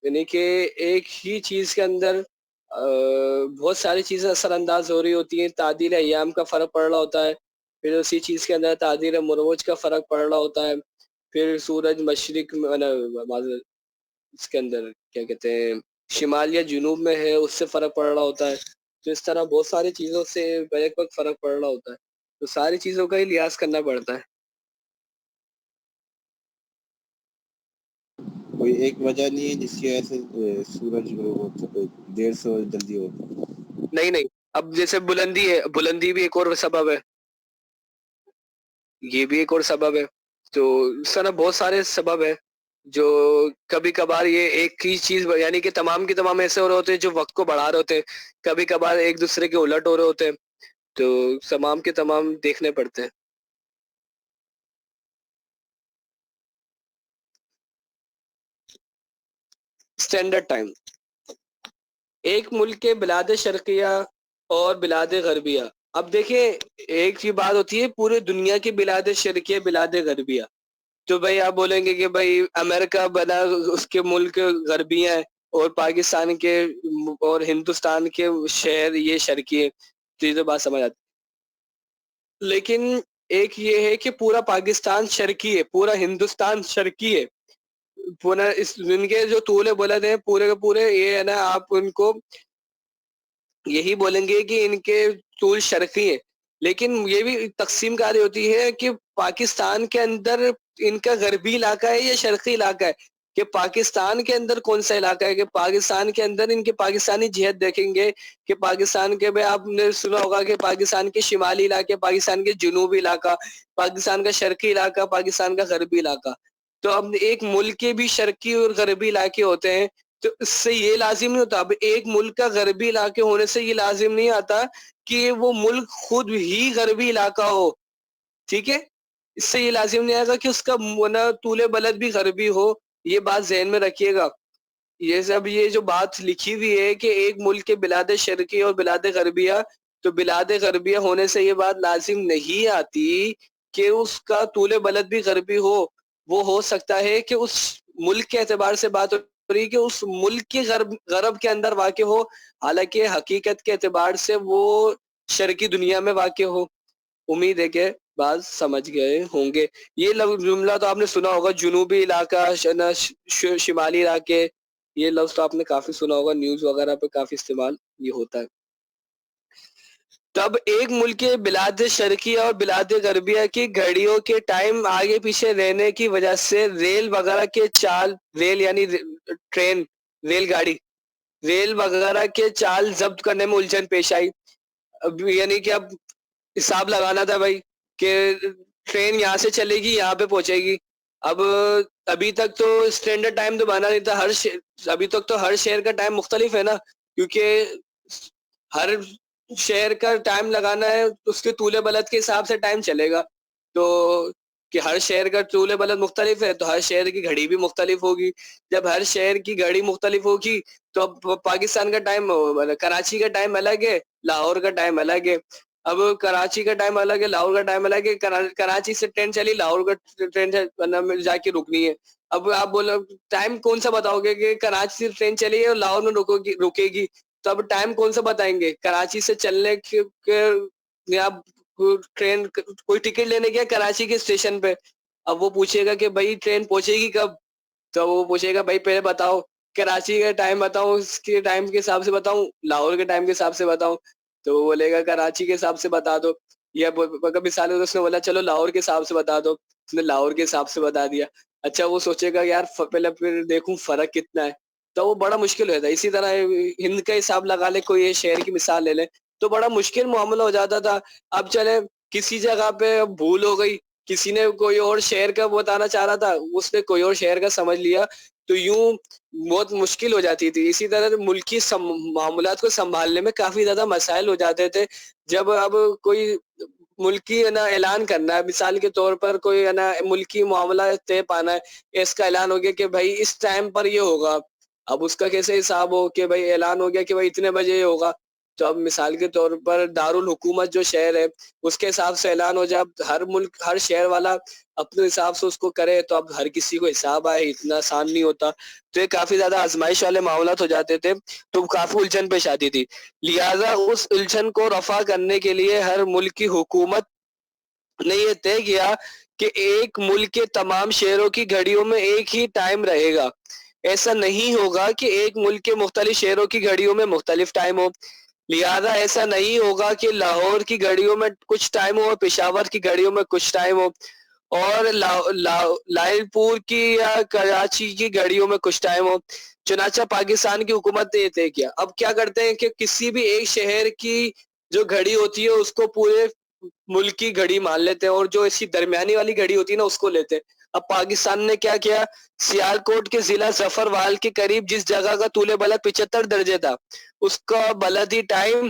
یعنی کہ ایک ہی چیز کے اندر بہت ساری چیزیں اثر انداز ہو رہی ہوتی ہیں. تعدیل ایام کا فرق پڑ رہا ہوتا ہے، پھر اسی چیز کے اندر تعدیل مروج کا فرق پڑ رہا ہوتا ہے، پھر سورج مشرق اس کے اندر کیا کہتے ہیں شمال یا جنوب میں ہے اس سے فرق پڑ رہا ہوتا ہے. تو اس طرح بہت ساری چیزوں سے بیک وقت فرق پڑ رہا ہوتا ہے، تو ساری چیزوں کا ہی لحاظ کرنا پڑتا ہے. کوئی ایک وجہ نہیں ہے جس کی وجہ سے سورج غروب ہوتا ہے، دیر سے اور جلدی ہوتا ہے؟ نہیں، اب جیسے بلندی ہے، بلندی بھی ایک اور سبب ہے، یہ بھی ایک اور سبب ہے. تو اس طرح بہت سارے سبب ہے جو کبھی کبھار یہ ایک ہی چیز یعنی کہ تمام کے تمام ایسے ہو رہے ہوتے ہیں جو وقت کو بڑھا رہے ہوتے ہیں، کبھی کبھار ایک دوسرے کے الٹ ہو رہے ہوتے ہیں، تو تمام کے تمام دیکھنے پڑتے ہیں. اسٹینڈرڈ ٹائم ایک ملک کے بلاد شرقیہ اور بلاد غربیہ. اب دیکھیں ایک ہی بات ہوتی ہے پورے دنیا کی بلاد شرقیہ بلاد غربیہ. تو بھائی آپ بولیں گے کہ بھائی امریکہ بنا اس کے ملک غربی ہیں اور پاکستان کے اور ہندوستان کے شہر یہ شرقی ہیں، تو یہ تو بات سمجھ آتی. لیکن ایک یہ ہے کہ پورا پاکستان شرقی ہے، پورا ہندوستان شرقی ہے، پورا ان کے جو طول بلد ہیں پورے کے پورے یہ ہے نا، آپ ان کو یہی بولیں گے کہ ان کے طول شرقی ہیں. لیکن یہ بھی تقسیم کاری ہوتی ہے کہ پاکستان کے اندر ان کا غربی علاقہ ہے یا شرقی علاقہ ہے، کہ پاکستان کے اندر کون سا علاقہ ہے، کہ پاکستان کے اندر ان کے پاکستانی جہت دیکھیں گے کہ پاکستان کے آپ نے سنا ہوگا کہ پاکستان کے شمالی علاقے، پاکستان کے جنوبی علاقہ، پاکستان کا شرقی علاقہ، پاکستان کا غربی علاقہ. تو اب ایک ملک کے بھی شرقی اور غربی علاقے ہوتے ہیں، تو اس سے یہ لازم نہیں ہوتا. اب ایک ملک کا غربی علاقے ہونے سے یہ لازم نہیں آتا کہ وہ ملک خود ہی غربی علاقہ ہو. ٹھیک ہے، اس سے یہ لازم نہیں آئے گا کہ اس کا طول بلد بھی غربی ہو. یہ بات ذہن میں رکھیے گا. یہ سب یہ جو بات لکھی ہوئی ہے کہ ایک ملک کے بلاد شرقی اور بلاد غربیہ، تو بلاد غربیہ ہونے سے یہ بات لازم نہیں آتی کہ اس کا طول بلد بھی غربی ہو. وہ ہو سکتا ہے کہ اس ملک کے اعتبار سے بات ہو رہی کہ اس ملک کے غرب کے اندر واقع ہو، حالانکہ حقیقت کے اعتبار سے وہ شرقی دنیا میں واقع ہو. امید ہے کہ بات سمجھ گئے ہوں گے. یہ جملہ تو آپ نے سنا ہوگا، جنوبی علاقہ، شمالی علاقے، یہ لفظ تو آپ نے کافی سنا ہوگا، نیوز وغیرہ پہ کافی استعمال یہ ہوتا ہے. تب ایک ملک کے بلاد شرقیہ اور بلاد غربیہ کی گھڑیوں کے ٹائم آگے پیچھے رہنے کی وجہ سے ریل وغیرہ کے چال، ریل یعنی ٹرین، ریل گاڑی، ریل وغیرہ کے چال ضبط کرنے میں الجھن پیش آئی. اب یعنی کہ اب حساب لگانا تھا بھائی کہ ٹرین یہاں سے چلے گی، یہاں پہ پہنچے گی. اب ابھی تک تو اسٹینڈرڈ ٹائم تو بنا نہیں تھا. ابھی تک تو ہر شہر کا ٹائم مختلف ہے نا، کیونکہ ہر شہر کا ٹائم لگانا ہے، اس کے طول بلد کے حساب سے ٹائم چلے گا. تو کہ ہر شہر کا طول بلد مختلف ہے تو ہر شہر کی گھڑی بھی مختلف ہوگی. جب ہر شہر کی گھڑی مختلف ہوگی تو اب پاکستان کا ٹائم، کراچی کا ٹائم الگ ہے، لاہور کا ٹائم الگ ہے. اب کراچی کا ٹائم الگ ہے، لاہور کا ٹائم الگ ہے. کراچی سے ٹرین چلی، لاہور کا ٹرین جا کے رکنی ہے. اب آپ بولو ٹائم کون سا بتاؤ گے کہ کراچی سے ٹرین چلی ہے اور لاہور میں رکے گی، تو اب ٹائم کون سا بتائیں گے؟ کراچی سے چلنے کے آپ ٹرین کوئی ٹکٹ لینے گیا کراچی کے اسٹیشن پہ، اب وہ پوچھے گا کہ بھائی ٹرین پہنچے گی کب؟ تو وہ پوچھے گا بھائی پہلے بتاؤ کراچی کا ٹائم بتاؤں، اس کے ٹائم کے حساب سے بتاؤں، لاہور کے ٹائم کے حساب سے بتاؤں؟ تو وہ بولے گا کراچی کے حساب سے بتا دو. یا مثال اس نے بولا چلو لاہور کے حساب سے بتا دو، اس نے لاہور کے حساب سے بتا دیا. اچھا وہ سوچے گا یار پہلے پھر دیکھوں فرق کتنا ہے، تو وہ بڑا مشکل ہوتا ہے. اسی طرح ہند کا حساب لگا لے، کوئی شہر کی مثال لے لے تو بڑا مشکل معاملہ ہو جاتا تھا. اب چلے کسی جگہ پہ بھول ہو گئی، کسی نے کوئی اور شہر کا بتانا چاہ رہا تھا، اس نے کوئی اور شہر کا سمجھ لیا، تو یوں بہت مشکل ہو جاتی تھی. اسی طرح ملکی معاملات کو سنبھالنے میں کافی زیادہ مسائل ہو جاتے تھے. جب اب کوئی ملکی اعلان کرنا ہے، مثال کے طور پر کوئی ملکی معاملہ طے پانا ہے، اس کا اعلان ہو گیا کہ بھائی اس ٹائم پر یہ ہوگا. اب اس کا کیسے حساب ہو کہ بھائی اعلان ہو گیا کہ بھائی اتنے بجے یہ ہوگا، تو اب مثال کے طور پر دارالحکومت جو شہر ہے اس کے حساب سے اعلان ہو جائے. اب ہر ملک، ہر شہر والا اپنے حساب سے اس کو کرے، تو اب ہر کسی کو حساب آئے اتنا آسان نہیں ہوتا. تو یہ کافی زیادہ آزمائش والے معاملات ہو جاتے تھے، تو کافی الجھن پیش آتی تھی. لہذا اس الجھن کو رفع کرنے کے لیے ہر ملک کی حکومت نے یہ طے کیا کہ ایک ملک کے تمام شہروں کی گھڑیوں میں ایک ہی ٹائم رہے گا. ایسا نہیں ہوگا کہ ایک ملک کے مختلف شہروں کی گھڑیوں میں مختلف ٹائم ہو. لہذا ایسا نہیں ہوگا کہ لاہور کی گھڑیوں میں کچھ ٹائم ہو اور پشاور کی گھڑیوں میں کچھ ٹائم ہو، اور لائل پور کی یا کراچی کی گھڑیوں میں کچھ ٹائم ہو. چنانچہ پاکستان کی حکومت نے یہ طے کیا. اب کیا کرتے ہیں کہ کسی بھی ایک شہر کی جو گھڑی ہوتی ہے اس کو پورے ملک کی گھڑی مان لیتے ہیں، اور جو اسی درمیانی والی گھڑی ہوتی ہے نا اس کو لیتے ہیں. اب پاکستان نے کیا کیا، سیالکوٹ کے ضلع ظفروال کے قریب جس جگہ کا طول بلد 75 درجے تھا، اس کا بلدی ٹائم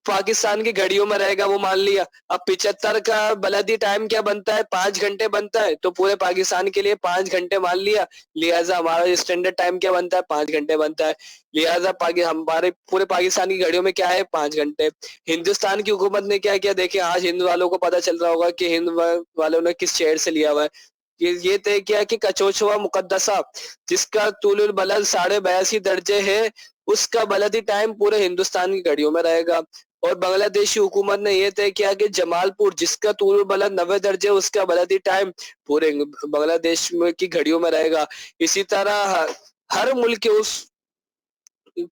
پاکستان کی گھڑیوں میں رہے گا، وہ مان لیا. اب 75 کا بلدی ٹائم کیا بنتا ہے، 5 گھنٹے بنتا ہے، تو پورے پاکستان کے لیے 5 گھنٹے مان لیا. لہٰذا ہمارا اسٹینڈرڈ ٹائم کیا بنتا ہے، 5 گھنٹے بنتا ہے. لہٰذا ہمارے پورے پاکستان کی گھڑیوں میں کیا ہے، 5 گھنٹے. ہندوستان کی حکومت نے کیا کیا، دیکھیں آج ہند والوں کو پتہ چل رہا ہوگا کہ ہند والوں نے کس شہر سے لیا ہوا ہے. یہ طے کیا کہ کچوچوا مقدسہ جس کا طول البلد 82.5 درجے ہے، اس کا بلدی ٹائم پورے ہندوستان کی گھڑیوں میں رہے گا. اور بنگلہ دیشی حکومت نے یہ طے کیا کہ جمال پور جس کا طول البلد 90 درجے، اس کا بلدی ٹائم پورے بنگلہ دیش کی گھڑیوں میں رہے گا. اسی طرح ہر ملک کے اس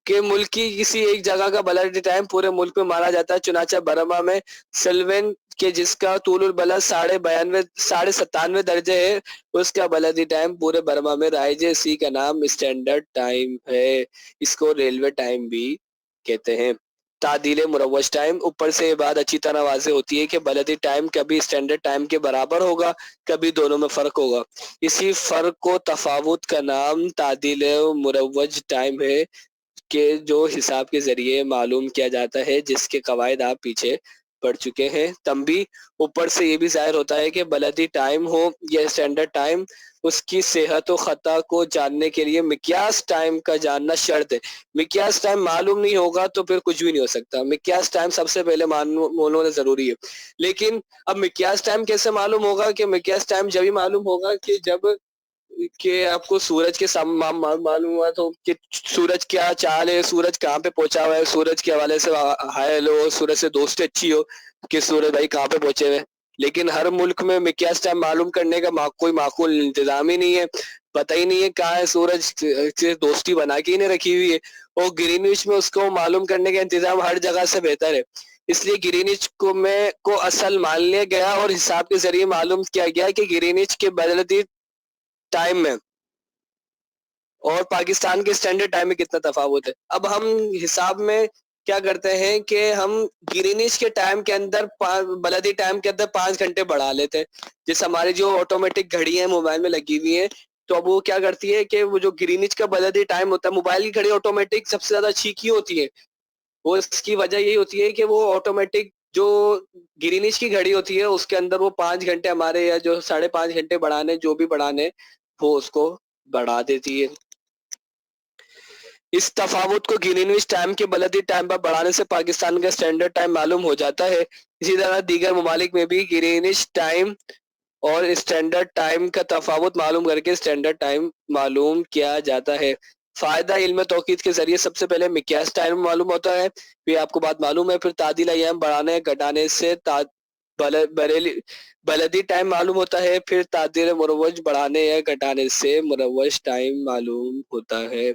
کہ ملک کی کسی ایک جگہ کا بلدی ٹائم پورے ملک میں مانا جاتا ہے. چنانچہ برما میں سلوین کے جس کا طول البلد 97.5 درجے ہے اس کا بلدی ٹائم پورے برما میں رائج ہے. اسی کا نام اسٹینڈرڈ ٹائم ہے. اس کو ریلوے ٹائم بھی کہتے ہیں. تعدیل مروج ٹائم. اوپر سے یہ بات اچھی طرح واضح ہوتی ہے کہ بلدی ٹائم کبھی اسٹینڈرڈ ٹائم کے برابر ہوگا کبھی دونوں میں فرق ہوگا. اسی فرق کو تفاوت کا نام تعدیل مروج ٹائم ہے کہ جو حساب کے ذریعے معلوم کیا جاتا ہے جس کے قواعد آپ پیچھے پڑھ چکے ہیں. تنبیہ. اوپر سے یہ بھی ظاہر ہوتا ہے کہ بلدی ٹائم ہو یا اسٹینڈرڈ ٹائم اس کی صحت و خطا کو جاننے کے لیے مقیاس ٹائم کا جاننا شرط ہے. مقیاس ٹائم معلوم نہیں ہوگا تو پھر کچھ بھی نہیں ہو سکتا. مقیاس ٹائم سب سے پہلے ہونا ضروری ہے. لیکن اب مقیاس ٹائم کیسے معلوم ہوگا؟ کہ مقیاس ٹائم جب ہی معلوم ہوگا کہ جب کہ آپ کو سورج کے معلوم ہوا تو کہ سورج کیا چال ہے, سورج کہاں پہ پہنچا ہوا ہے, سورج کے حوالے سے ہائے ہیلو, سورج سے دوستی اچھی ہو کہ سورج بھائی کہاں پہ پہنچے ہوئے. لیکن ہر ملک میں مقیاس ٹائم معلوم کرنے کا کوئی معقول انتظام ہی نہیں ہے. پتہ ہی نہیں ہے کہاں ہے سورج سے دوستی بنا کے ہی نہیں رکھی ہوئی ہے. اور گرینوچ میں اس کو معلوم کرنے کا انتظام ہر جگہ سے بہتر ہے. اس لیے گرینوچ کو اصل مان لیا گیا اور حساب کے ذریعے معلوم کیا گیا کہ گرینوچ کے بدلتی ٹائم میں اور پاکستان کے اسٹینڈرڈ ٹائم میں کتنا تفاوت ہے. اب ہم حساب میں کیا کرتے ہیں کہ ہم گرینوچ کے ٹائم کے اندر بلدی ٹائم کے اندر 5 گھنٹے بڑھا لیتے ہیں. جیسے ہماری جو آٹومیٹک گھڑی ہیں موبائل میں لگی ہوئی ہیں تو اب وہ کیا کرتی ہے کہ وہ جو گرینوچ کا بلدی ٹائم ہوتا ہے, موبائل کی گھڑی آٹومیٹک سب سے زیادہ اچھی کی ہوتی ہے. وہ اس کی وجہ یہی ہوتی ہے کہ وہ آٹومیٹک جو گرینوچ کی گھڑی ہوتی ہے اس کے اندر وہ 5 گھنٹے ہمارے یا جو 5.5 گھنٹے بڑھانے جو بھی بڑھانے وہ اس کو بڑھا دیتی ہے. اس تفاوت کو گرینوچ ٹائم کے بلدی ٹائم پر بڑھانے سے پاکستان کا اسٹینڈرڈ ٹائم معلوم ہو جاتا ہے. اسی طرح دیگر ممالک میں بھی گرینوچ ٹائم اور اسٹینڈرڈ ٹائم کا تفاوت معلوم کر کے اسٹینڈرڈ ٹائم معلوم کیا جاتا ہے. فائدہ علم توقیت کے ذریعے سب سے پہلے مقیاس ٹائم معلوم ہوتا ہے, پھر آپ کو بات معلوم ہے, پھر تعدیل ایام بڑھانے گھٹانے سے بلدی ٹائم معلوم ہوتا ہے, پھر تعدیل مروج بڑھانے یا گھٹانے سے مروج ٹائم معلوم ہوتا ہے.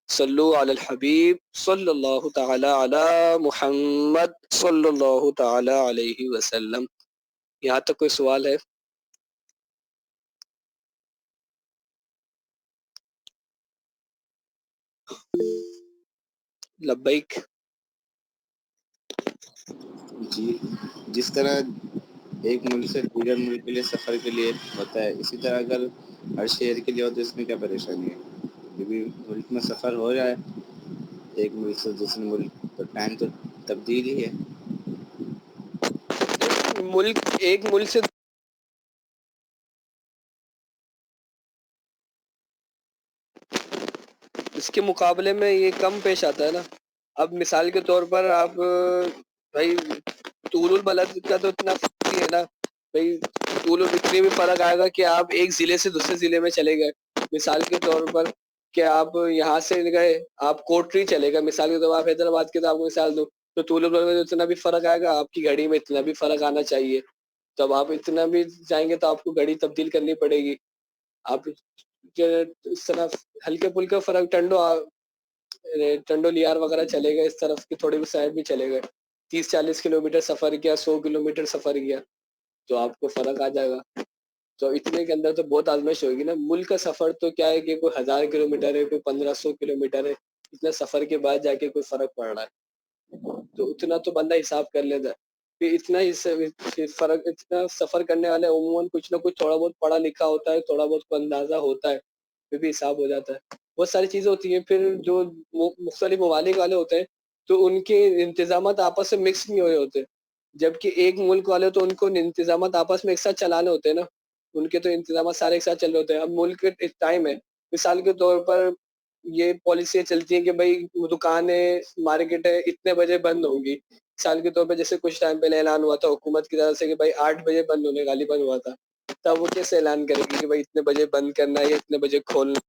صلو علی الحبیب صلی اللہ تعالی علی محمد صلی اللہ تعالی علیہ وسلم. یہاں تک کوئی سوال ہے؟ لبیک. جی جس طرح ایک ملک سے دیگر ملک کے لیے سفر کے لیے ہوتا ہے اسی طرح اگر ہر شہر کے لیے ہو تو اس میں کیا پریشانی ہے؟ کیونکہ ملک میں سفر ہو رہا ہے ایک ملک سے دوسرے ملک تو ٹائم تو تبدیل ہی ہے. ایک ملک سے اس کے مقابلے میں یہ کم پیش آتا ہے نا. اب مثال کے طور پر آپ بھائی طول البلد کا تو اتنا فرق ہے نا بھائی, اتنی بھی فرق آئے گا کہ آپ ایک ضلع سے دوسرے ضلع میں چلے گئے. مثال کے طور پر کہ آپ یہاں سے گئے آپ کوٹری چلے گئے, مثال کے طور پر آپ حیدرآباد کے تو آپ کو مثال دو تو طول البلد میں اتنا بھی فرق آئے گا, آپ کی گھڑی میں اتنا بھی فرق آنا چاہیے. تو اب آپ اتنا بھی جائیں گے تو آپ کو گھڑی تبدیل کرنی پڑے گی. آپ اس طرح ہلکے پھلکے فرق ٹنڈو لیار وغیرہ چلے گئے, اس طرف کی تھوڑی بھی سائڈ بھی چلے گئے, 30-40 کلومیٹر سفر کیا, 100 کلومیٹر سفر کیا تو آپ کو فرق آ جائے گا. تو اتنے کے اندر تو بہت آزمائش ہوگی نا. ملک کا سفر تو کیا ہے کہ کوئی 1000 کلومیٹر ہے, کوئی 1500 کلومیٹر ہے, اتنا سفر کے بعد جا کے کوئی فرق پڑ رہا ہے تو اتنا تو بندہ حساب کر لیتا ہے. پھر اتنا سفر کرنے والے عموماً کچھ نہ کچھ تھوڑا بہت پڑھا لکھا ہوتا ہے, تھوڑا بہت کو اندازہ ہوتا ہے, پھر بھی حساب ہو جاتا ہے. بہت ساری چیزیں ہوتی ہیں. پھر جو مختلف ممالک والے ہوتے ہیں تو ان کے انتظامات آپس سے مکس نہیں ہوئے ہوتے, جبکہ ایک ملک والے تو ان کو انتظامات آپس میں ایک ساتھ چلانے ہوتے ہیں نا, ان کے تو انتظامات سارے ایک ساتھ چل رہے ہوتے ہیں. اب ملک ایک ٹائم ہے, مثال کے طور پر یہ پالیسیاں چلتی ہیں کہ بھائی دکانیں مارکیٹیں اتنے بجے بند ہوں گی. مثال کے طور پہ جیسے کچھ ٹائم پہلے اعلان ہوا تھا حکومت کی طرف سے کہ بھائی 8 بجے بند ہونے غالباً ہوا تھا, تب وہ کیسے اعلان کرے گی کہ بھائی اتنے بجے بند کرنا ہے یا اتنے بجے کھولنا.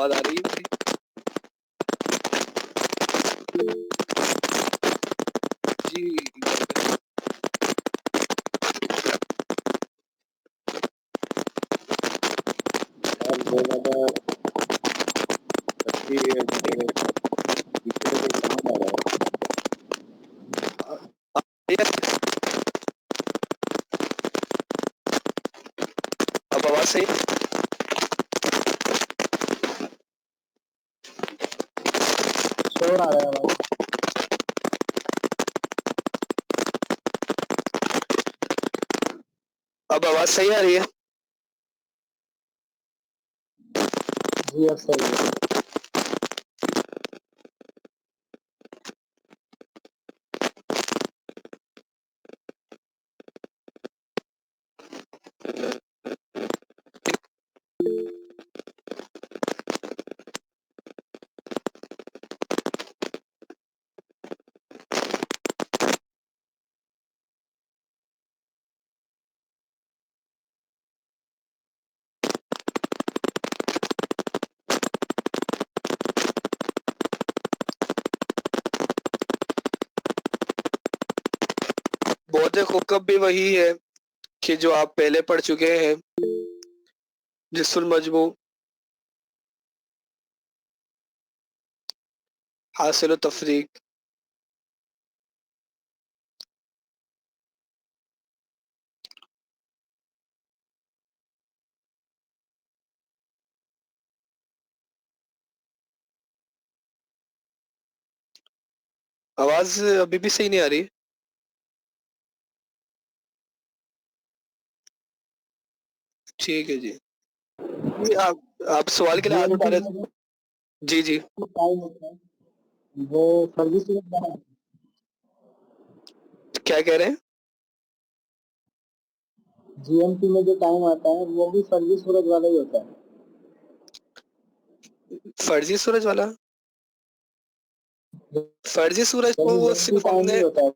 آواز آ رہی ہے جی اور بہت زیادہ اچھی مجھے پیچھے سے کوئی ساؤنڈ آ رہا ہے. اب آواز صحیح ہے؟ شور آ رہا ہے بھائی. اب آواز صحیح آ رہی ہے؟ جی اب صحیح ہے. بہت خوکب بھی وہی ہے کہ جو آپ پہلے پڑھ چکے ہیں، جس المجموع، حاصل و تفریق. آواز ابھی بھی صحیح نہیں آ رہی؟ ٹھیک ہے جی. آپ سوال کے لیے جی ہاتھ ایم اٹھا ٹی رہے میں جو تھے؟ جی جی ٹائم ہوتا ہے وہ فرضی صورت میں ہے. کیا کہہ رہے ہیں؟ جی ایم ٹی میں جو ٹائم آتا ہے وہ بھی فرضی صورت والا ہی ہوتا ہے. فرضی سورج والا؟ فرضی سورج تو وہ ضبطی صرف ہم ٹائم نے نہیں ہوتا ہے.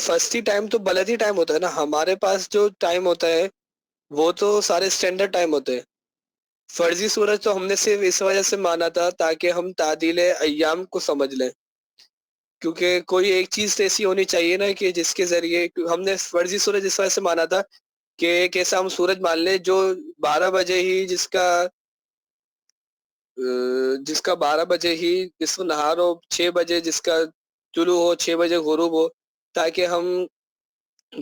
فرسٹی ٹائم تو بلدی ٹائم ہوتا ہے نا. ہمارے پاس جو ٹائم ہوتا ہے وہ تو سارے اسٹینڈرڈ ٹائم ہوتے ہیں. فرضی سورج تو ہم نے صرف اس وجہ سے مانا تھا تاکہ ہم تعدیل ایام کو سمجھ لیں، کیونکہ کوئی ایک چیز ایسی ہونی چاہیے نا کہ جس کے ذریعے ہم نے فرضی سورج اس وجہ سے مانا تھا کہ ایک ایسا ہم سورج مان لیں جو 12 بجے ہی جس کا 12 بجے ہی نصف نہار ہو، 6 بجے جس کا طلوع ہو، 6 بجے غروب ہو، تاکہ ہم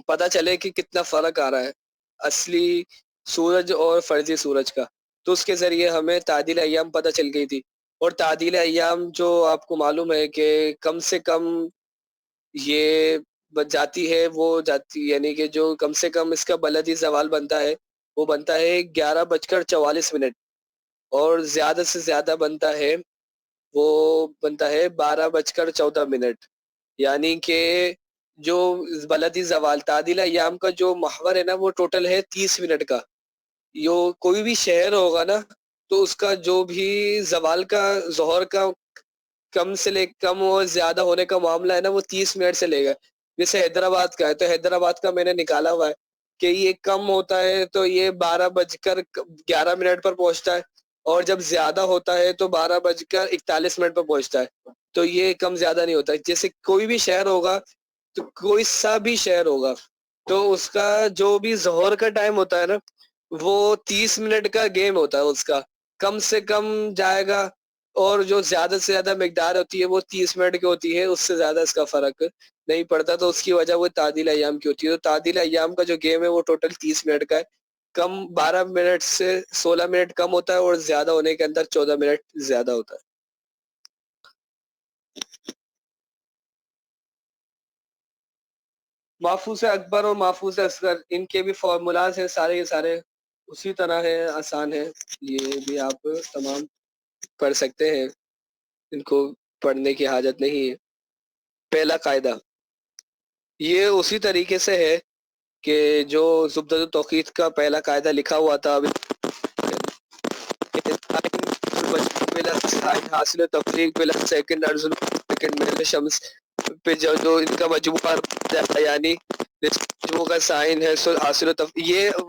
پتہ چلے کہ کتنا فرق آ رہا ہے اصلی سورج اور فرضی سورج کا. تو اس کے ذریعے ہمیں تعدیل ایام پتہ چل گئی تھی. اور تعدیل ایام جو آپ کو معلوم ہے کہ کم سے کم یہ جاتی ہے، وہ جاتی یعنی کہ جو کم سے کم اس کا بلدی زوال بنتا ہے وہ بنتا ہے 11:44، اور زیادہ سے زیادہ بنتا ہے وہ بنتا ہے 12:14. یعنی کہ جو بلدی زوال تعدیل ایام کا جو محور ہے نا وہ ٹوٹل ہے 30 منٹ کا. کوئی بھی شہر ہوگا نا تو اس کا جو بھی زوال کا ظہر کا کم اور زیادہ ہونے کا معاملہ ہے نا وہ 30 منٹ سے لے گا. جیسے حیدرآباد کا ہے تو حیدرآباد کا میں نے نکالا ہوا ہے کہ یہ کم ہوتا ہے تو یہ 12:11 پر پہنچتا ہے، اور جب زیادہ ہوتا ہے تو 12:41 پر پہنچتا ہے. تو یہ کم زیادہ نہیں ہوتا. جیسے کوئی بھی شہر ہوگا تو کوئی سا بھی شہر ہوگا تو اس کا جو بھی ظہر کا ٹائم ہوتا ہے نا وہ 30 منٹ کا گیم ہوتا ہے. اس کا کم سے کم جائے گا، اور جو زیادہ سے زیادہ مقدار ہوتی ہے وہ 30 منٹ کی ہوتی ہے. اس سے زیادہ اس کا فرق نہیں پڑتا. تو اس کی وجہ وہ تعدیل ایام کی ہوتی ہے. تو تعدیل ایام کا جو گیم ہے وہ ٹوٹل 30 منٹ کا ہے. کم 12 منٹ سے 16 منٹ کم ہوتا ہے، اور زیادہ ہونے کے اندر 14 منٹ زیادہ ہوتا ہے. محفوظ اکبر اور محفوظ اصغر ان کے بھی فارمولاز ہیں سارے کے سارے اسی طرح ہے، آسان ہے. یہ بھی آپ تمام پڑھ سکتے ہیں، ان کو پڑھنے کی حاجت نہیں ہے. پہلا قاعدہ یہ اسی طریقے سے ہے کہ جو زبدۃ التوقیت کا پہلا قاعدہ لکھا ہوا تھا حاصل تفریق بلا سیکنڈ ارزل سیکنڈ میں شمس پہ جو ان کا مجموعہ یعنی مجموعہ کا سائن ہے حاصل یہ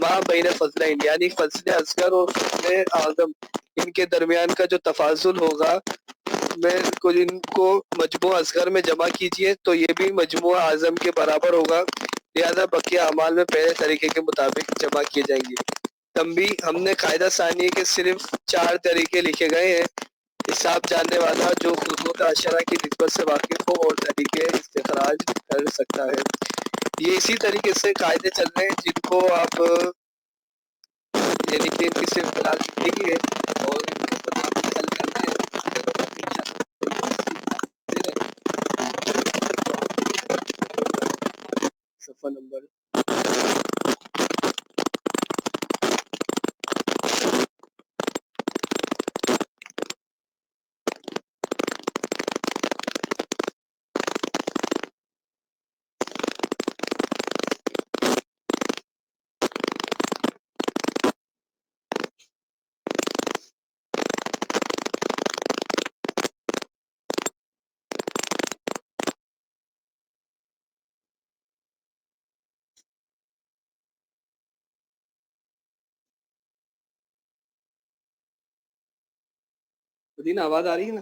ما بین فضلین یعنی فضل اصغر اور فضل اعظم ان کے درمیان کا جو تفاضل ہوگا میں ان کو مجموع اصغر میں جمع کیجئے تو یہ بھی مجموع اعظم کے برابر ہوگا، لہذا بقیہ اعمال میں پہلے طریقے کے مطابق جمع کیے جائیں گے۔ تنبیہ، ہم نے قاعدہ ثانیہ کے صرف 4 طریقے لکھے گئے ہیں۔ حساب جاننے والا جو خطوط عشرہ کی نسبت سے واقف ہو اور طریقے استخراج کر سکتا ہے۔ یہ اسی طریقے سے قاعدے چل رہے ہیں جن کو آپ یعنی کہ ان کی صرف فی الحال زندگی ہے اور ان کو مطابق حل کرنا ہے۔ صفحہ نمبر مدینہ آواز آ رہی ہے نا؟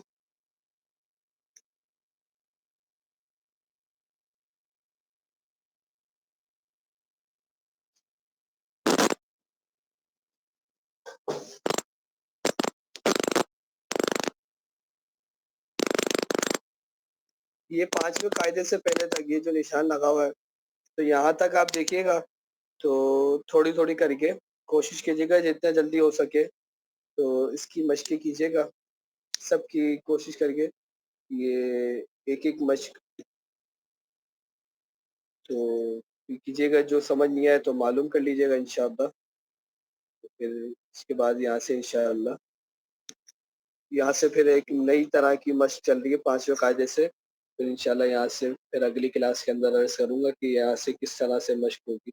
یہ 5ویں قاعدے سے پہلے تک یہ جو نشان لگا ہوا ہے تو یہاں تک آپ دیکھیے گا تو تھوڑی تھوڑی کر کے کوشش کیجیے گا جتنا جلدی ہو سکے تو اس کی مشق کیجیے گا، سب کی کوشش کر کے یہ ایک ایک مشق تو کیجیے گا، جو سمجھ نہیں آئے تو معلوم کر لیجیے گا انشاءاللہ۔ تو پھر اس کے بعد یہاں سے انشاءاللہ یہاں سے پھر ایک نئی طرح کی مشق چل رہی ہے 5ویں قاعدے سے، پھر انشاءاللہ یہاں سے پھر اگلی کلاس کے اندر عرض کروں گا کہ یہاں سے کس طرح سے مشق ہوگی،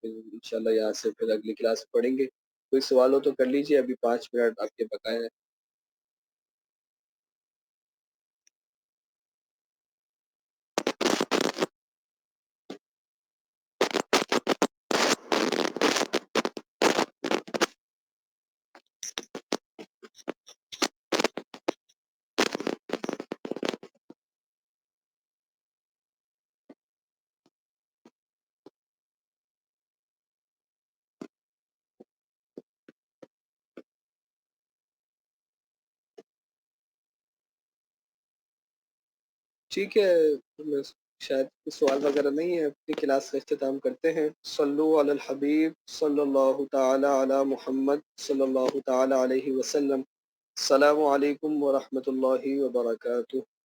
پھر انشاءاللہ یہاں سے پھر اگلی کلاس پڑھیں گے۔ کوئی سوال ہو تو کر لیجیے، ابھی 5 منٹ آپ کے بقائے ہیں۔ ٹھیک ہے، شاید سوال وغیرہ نہیں ہے، اپنی کلاس کا اختتام کرتے ہیں۔ صلو علی الحبیب صلی اللہ تعالی علی محمد صلی اللہ تعالی علیہ وسلم۔ السلام علیکم ورحمۃ اللہ وبرکاتہ۔